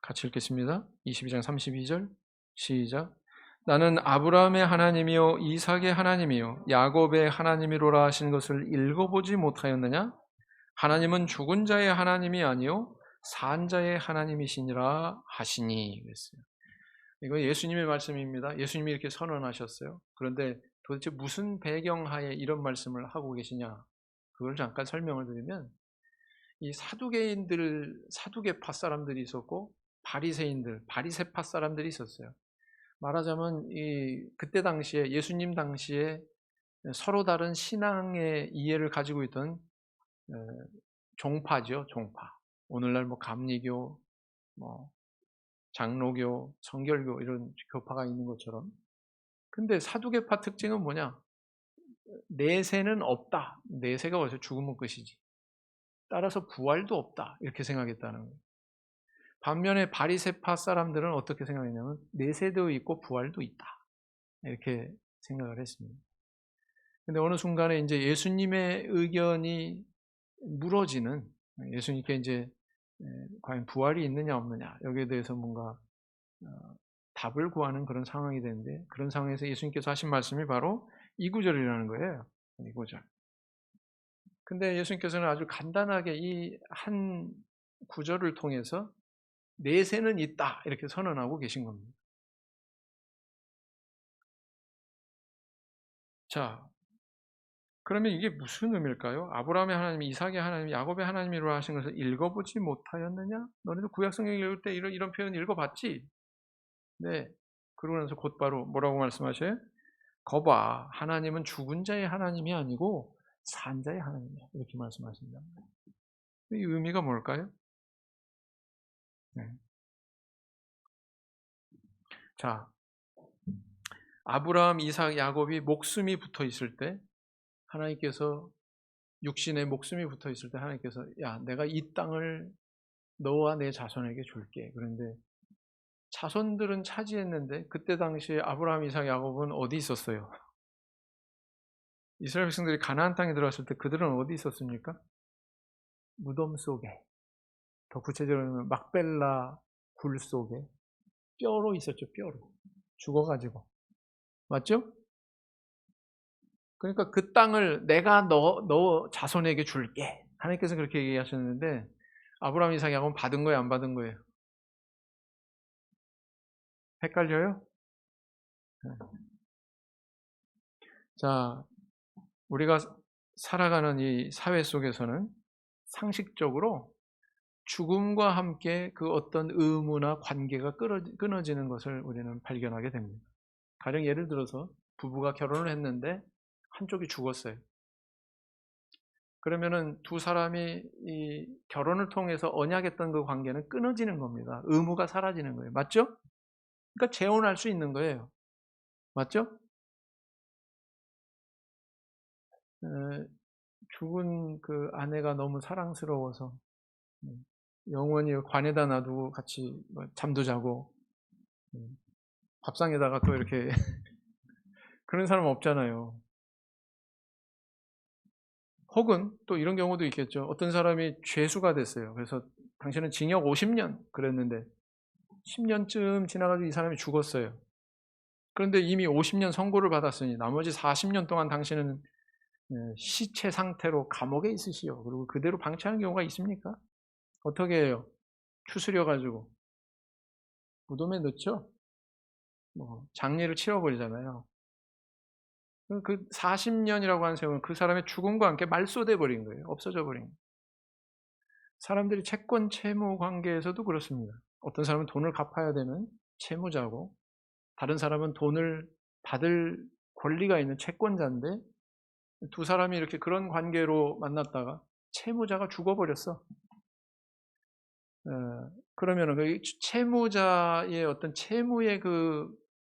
같이 읽겠습니다. 22장 32절 시작. 나는 아브라함의 하나님이요 이삭의 하나님이요 야곱의 하나님이로라 하신 것을 읽어보지 못하였느냐? 하나님은 죽은 자의 하나님이 아니요 산 자의 하나님이시니라 하시니 그랬어요. 이거 예수님의 말씀입니다. 예수님이 이렇게 선언하셨어요. 그런데 도대체 무슨 배경하에 이런 말씀을 하고 계시냐? 그걸 잠깐 설명을 드리면 이 사두개파 사람들이 있었고 바리새인들, 바리새파 사람들이 있었어요. 말하자면 그때 당시에 예수님 당시에 서로 다른 신앙의 이해를 가지고 있던 종파죠, 종파. 오늘날 뭐 감리교, 뭐 장로교, 성결교 이런 교파가 있는 것처럼. 근데 사두개파 특징은 뭐냐? 내세는 없다. 내세가 어디서 죽으면 끝이지. 따라서 부활도 없다. 이렇게 생각했다는 거예요. 반면에 바리새파 사람들은 어떻게 생각했냐면 내세도 있고 부활도 있다. 이렇게 생각을 했습니다. 근데 어느 순간에 이제 예수님의 의견이 무너지는 예수님께 이제 과연 부활이 있느냐 없느냐 여기에 대해서 뭔가 답을 구하는 그런 상황이 되는데 그런 상황에서 예수님께서 하신 말씀이 바로 이 구절이라는 거예요. 이 구절. 근데 예수님께서는 아주 간단하게 이 한 구절을 통해서 내세는 있다 이렇게 선언하고 계신 겁니다. 자, 그러면 이게 무슨 의미일까요? 아브라함의 하나님, 이삭의 하나님, 야곱의 하나님이라 하신 것을 읽어보지 못하였느냐? 너네도 구약성경 읽을 때 이런 표현 읽어봤지? 네. 그러고 나서 곧바로 뭐라고 말씀하셔요? 거봐, 하나님은 죽은 자의 하나님이 아니고 산 자의 하나님이야. 이렇게 말씀하십니다. 이 의미가 뭘까요? 네. 자, 아브라함, 이삭, 야곱이 목숨이 붙어 있을 때 하나님께서 육신에 목숨이 붙어 있을 때 하나님께서 야, 내가 이 땅을 너와 내 자손에게 줄게. 그런데 자손들은 차지했는데 그때 당시에 아브라함, 이삭, 야곱은 어디 있었어요? 이스라엘 백성들이 가나안 땅에 들어왔을 때 그들은 어디 있었습니까? 무덤 속에. 더 구체적으로는 막벨라 굴 속에 뼈로 있었죠. 뼈로. 죽어가지고. 맞죠? 그러니까 그 땅을 내가 너 자손에게 줄게. 하나님께서 그렇게 얘기하셨는데 아브라함, 이삭, 야곱은 받은 거예요? 안 받은 거예요? 헷갈려요? 네. 자, 우리가 살아가는 이 사회 속에서는 상식적으로 죽음과 함께 그 어떤 의무나 관계가 끊어지는 것을 우리는 발견하게 됩니다. 가령 예를 들어서 부부가 결혼을 했는데 한쪽이 죽었어요. 그러면은 두 사람이 이 결혼을 통해서 언약했던 그 관계는 끊어지는 겁니다. 의무가 사라지는 거예요. 맞죠? 그러니까 재혼할 수 있는 거예요. 맞죠? 죽은 그 아내가 너무 사랑스러워서 영원히 관에다 놔두고 같이 잠도 자고 밥상에다가 또 이렇게 그런 사람 없잖아요. 혹은 또 이런 경우도 있겠죠. 어떤 사람이 죄수가 됐어요. 그래서 당신은 징역 50년 그랬는데 10년쯤 지나가지고 이 사람이 죽었어요. 그런데 이미 50년 선고를 받았으니 나머지 40년 동안 당신은 시체 상태로 감옥에 있으시오. 그리고 그대로 방치하는 경우가 있습니까? 어떻게 해요? 추스려가지고 무덤에 넣죠? 장례를 치러버리잖아요. 그 40년이라고 하는 세월은 그 사람의 죽음과 함께 말소돼 버린 거예요. 없어져 버린 거예요. 사람들이 채권 채무 관계에서도 그렇습니다. 어떤 사람은 돈을 갚아야 되는 채무자고 다른 사람은 돈을 받을 권리가 있는 채권자인데 두 사람이 이렇게 그런 관계로 만났다가 채무자가 죽어버렸어. 그러면은 그 채무자의 어떤 채무의 그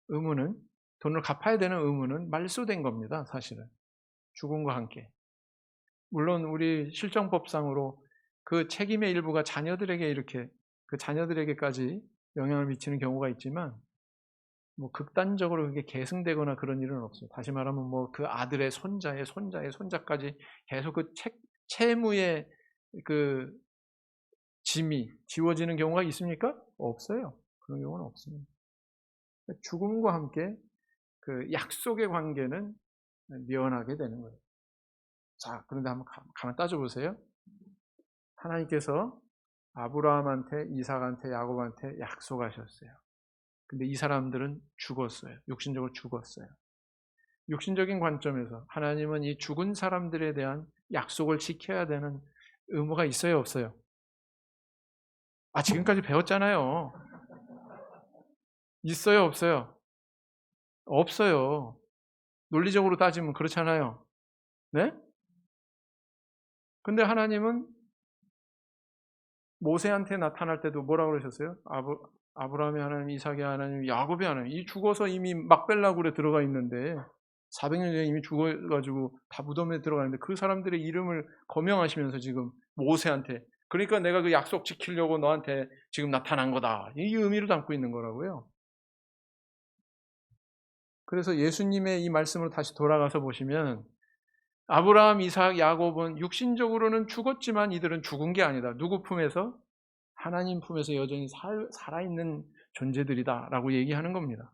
의무는 돈을 갚아야 되는 의무는 말소된 겁니다. 사실은 죽음과 함께. 물론 우리 실정법상으로 그 책임의 일부가 자녀들에게 이렇게 그 자녀들에게까지 영향을 미치는 경우가 있지만 극단적으로 그게 계승되거나 그런 일은 없어요. 다시 말하면 그 아들의 손자의 손자의 손자까지 계속 그 채무의 그 짐이 지워지는 경우가 있습니까? 없어요. 그런 경우는 없습니다. 죽음과 함께 그 약속의 관계는 묘연하게 되는 거예요. 자, 그런데 한번 가만 따져보세요. 하나님께서 아브라함한테, 이삭한테, 야곱한테 약속하셨어요. 근데 이 사람들은 죽었어요. 육신적으로 죽었어요. 육신적인 관점에서 하나님은 이 죽은 사람들에 대한 약속을 지켜야 되는 의무가 있어요, 없어요? 지금까지 배웠잖아요. 있어요, 없어요? 없어요. 논리적으로 따지면 그렇잖아요. 네? 근데 하나님은 모세한테 나타날 때도 뭐라고 그러셨어요? 아브라함의 하나님, 이삭의 하나님, 야곱의 하나님. 이 죽어서 이미 막벨라 굴에 들어가 있는데 400년 전에 이미 죽어가지고 다 무덤에 들어가 있는데 그 사람들의 이름을 거명하시면서 지금 모세한테 그러니까 내가 그 약속 지키려고 너한테 지금 나타난 거다. 이 의미를 담고 있는 거라고요. 그래서 예수님의 이 말씀으로 다시 돌아가서 보시면 아브라함, 이삭, 야곱은 육신적으로는 죽었지만 이들은 죽은 게 아니다. 누구 품에서? 하나님 품에서 여전히 살아있는 존재들이다라고 얘기하는 겁니다.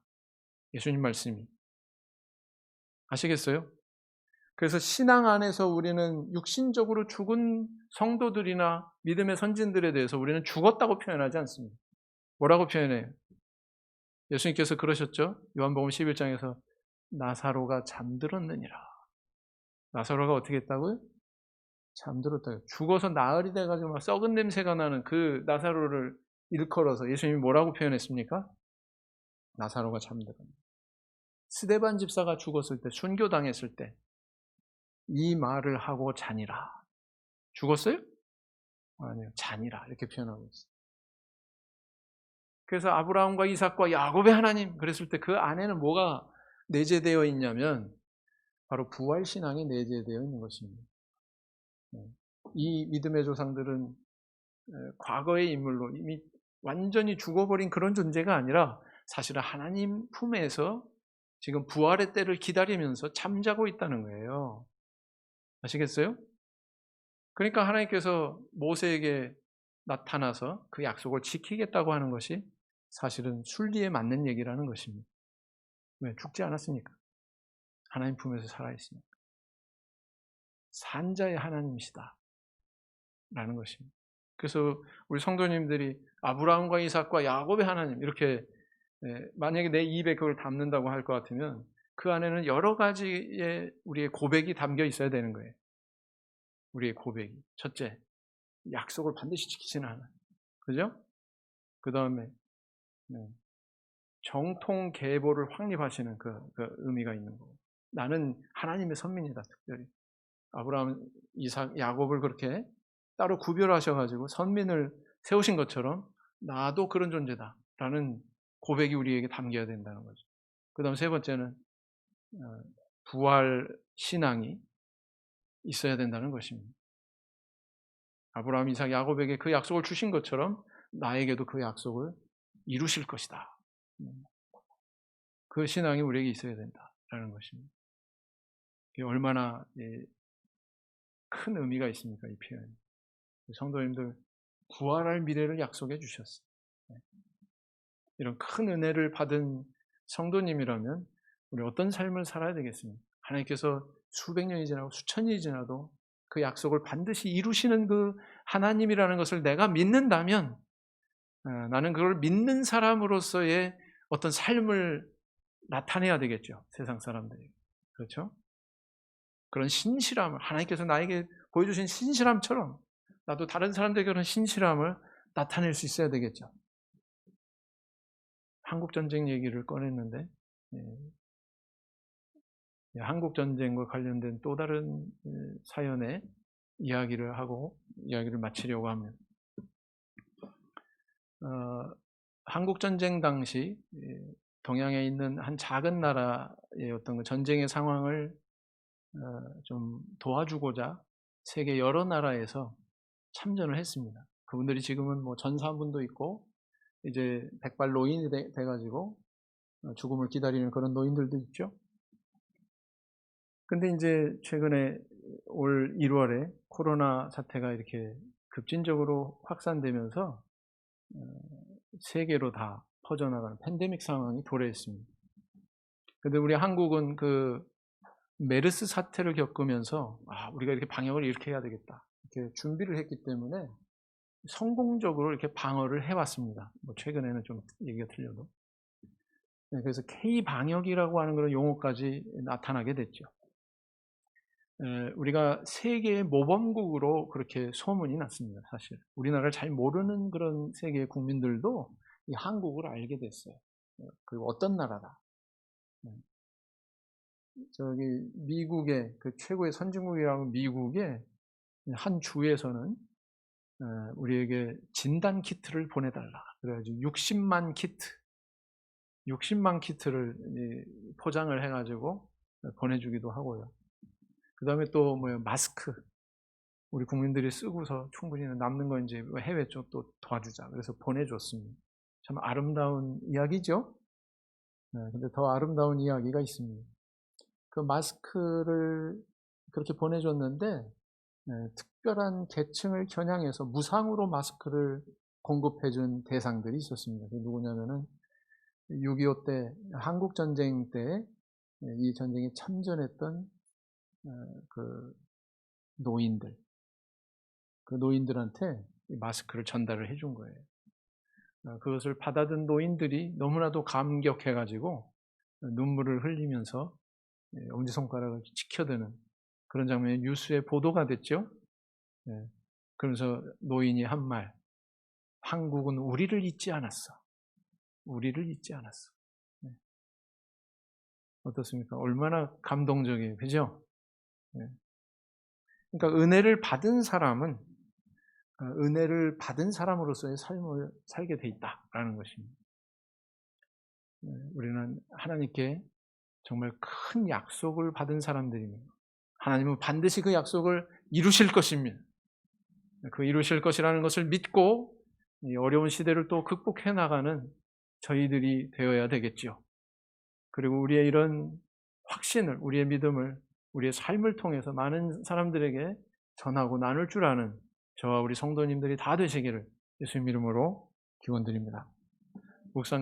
예수님 말씀이. 아시겠어요? 그래서 신앙 안에서 우리는 육신적으로 죽은 성도들이나 믿음의 선진들에 대해서 우리는 죽었다고 표현하지 않습니다. 뭐라고 표현해요? 예수님께서 그러셨죠? 요한복음 11장에서 나사로가 잠들었느니라. 나사로가 어떻게 했다고요? 잠들었다. 죽어서 나흘이 돼가지고 막 썩은 냄새가 나는 그 나사로를 일컬어서 예수님이 뭐라고 표현했습니까? 나사로가 잠들었다. 스데반 집사가 죽었을 때, 순교당했을 때 이 말을 하고 자니라. 죽었어요? 아니요, 자니라 이렇게 표현하고 있어요. 그래서 아브라함과 이삭과 야곱의 하나님 그랬을 때 그 안에는 뭐가 내재되어 있냐면 바로 부활신앙이 내재되어 있는 것입니다. 이 믿음의 조상들은 과거의 인물로 이미 완전히 죽어버린 그런 존재가 아니라 사실은 하나님 품에서 지금 부활의 때를 기다리면서 잠자고 있다는 거예요. 아시겠어요? 그러니까 하나님께서 모세에게 나타나서 그 약속을 지키겠다고 하는 것이 사실은 순리에 맞는 얘기라는 것입니다. 왜? 죽지 않았으니까. 하나님 품에서 살아있으니까. 산자의 하나님이시다 라는 것입니다. 그래서 우리 성도님들이 아브라함과 이삭과 야곱의 하나님 이렇게 만약에 내 입에 그걸 담는다고 할 것 같으면 그 안에는 여러 가지의 우리의 고백이 담겨 있어야 되는 거예요. 우리의 고백이. 첫째, 약속을 반드시 지키시는 하나님. 그죠? 그 다음에 정통 계보를 확립하시는 그 의미가 있는 거고. 나는 하나님의 선민이다. 특별히 아브라함, 이삭, 야곱을 그렇게 따로 구별하셔가지고 선민을 세우신 것처럼 나도 그런 존재다라는 고백이 우리에게 담겨야 된다는 거죠. 그 다음 세 번째는 부활 신앙이 있어야 된다는 것입니다. 아브라함, 이삭, 야곱에게 그 약속을 주신 것처럼 나에게도 그 약속을 이루실 것이다. 그 신앙이 우리에게 있어야 된다라는 것입니다. 이게 얼마나 큰 의미가 있습니까? 이 표현. 성도님들 부활할 미래를 약속해 주셨어요. 이런 큰 은혜를 받은 성도님이라면 우리 어떤 삶을 살아야 되겠습니까? 하나님께서 수백 년이 지나고 수천 년이 지나도 그 약속을 반드시 이루시는 그 하나님이라는 것을 내가 믿는다면 나는 그걸 믿는 사람으로서의 어떤 삶을 나타내야 되겠죠. 세상 사람들이. 그렇죠? 그런 신실함을 하나님께서 나에게 보여주신 신실함처럼 나도 다른 사람들에게 그런 신실함을 나타낼 수 있어야 되겠죠. 한국전쟁 얘기를 꺼냈는데 한국전쟁과 관련된 또 다른 사연의 이야기를 하고 이야기를 마치려고 합니다. 한국전쟁 당시 동양에 있는 한 작은 나라의 어떤 전쟁의 상황을 좀 도와주고자 세계 여러 나라에서 참전을 했습니다. 그분들이 지금은 뭐 전사분도 있고 이제 백발 노인이 돼가지고 죽음을 기다리는 그런 노인들도 있죠. 근데 이제 최근에 올 1월에 코로나 사태가 이렇게 급진적으로 확산되면서 세계로 다 퍼져나가는 팬데믹 상황이 도래했습니다. 근데 우리 한국은 그 메르스 사태를 겪으면서 우리가 이렇게 방역을 이렇게 해야 되겠다 이렇게 준비를 했기 때문에 성공적으로 이렇게 방어를 해왔습니다. 뭐 최근에는 좀 얘기가 틀려도. 그래서 K-방역이라고 하는 그런 용어까지 나타나게 됐죠. 우리가 세계의 모범국으로 그렇게 소문이 났습니다. 사실 우리나라를 잘 모르는 그런 세계의 국민들도 이 한국을 알게 됐어요. 그리고 어떤 나라다. 저기 미국의 그 최고의 선진국이라고 미국의 한 주에서는 우리에게 진단 키트를 보내달라. 그래가지고 60만 키트를 포장을 해가지고 보내주기도 하고요. 그 다음에 또 마스크. 우리 국민들이 쓰고서 충분히 남는 거 이제 해외 쪽 또 도와주자. 그래서 보내줬습니다. 참 아름다운 이야기죠? 근데 더 아름다운 이야기가 있습니다. 그 마스크를 그렇게 보내줬는데, 특별한 계층을 겨냥해서 무상으로 마스크를 공급해준 대상들이 있었습니다. 그게 누구냐면은 6.25 때, 한국전쟁 때, 이 전쟁에 참전했던 그 노인들, 그 노인들한테 마스크를 전달을 해준 거예요. 그것을 받아든 노인들이 너무나도 감격해가지고 눈물을 흘리면서 엄지손가락을 치켜드는 그런 장면이 뉴스에 보도가 됐죠. 그러면서 노인이 한 말, 한국은 우리를 잊지 않았어. 우리를 잊지 않았어. 어떻습니까? 얼마나 감동적이에요. 그죠? 그러니까 은혜를 받은 사람은 은혜를 받은 사람으로서의 삶을 살게 돼 있다라는 것입니다. 우리는 하나님께 정말 큰 약속을 받은 사람들입니다. 하나님은 반드시 그 약속을 이루실 것입니다. 그 이루실 것이라는 것을 믿고 이 어려운 시대를 또 극복해 나가는 저희들이 되어야 되겠죠. 그리고 우리의 이런 확신을, 우리의 믿음을, 우리의 삶을 통해서 많은 사람들에게 전하고 나눌 줄 아는 저와 우리 성도님들이 다 되시기를 예수님 이름으로 기원드립니다. 묵상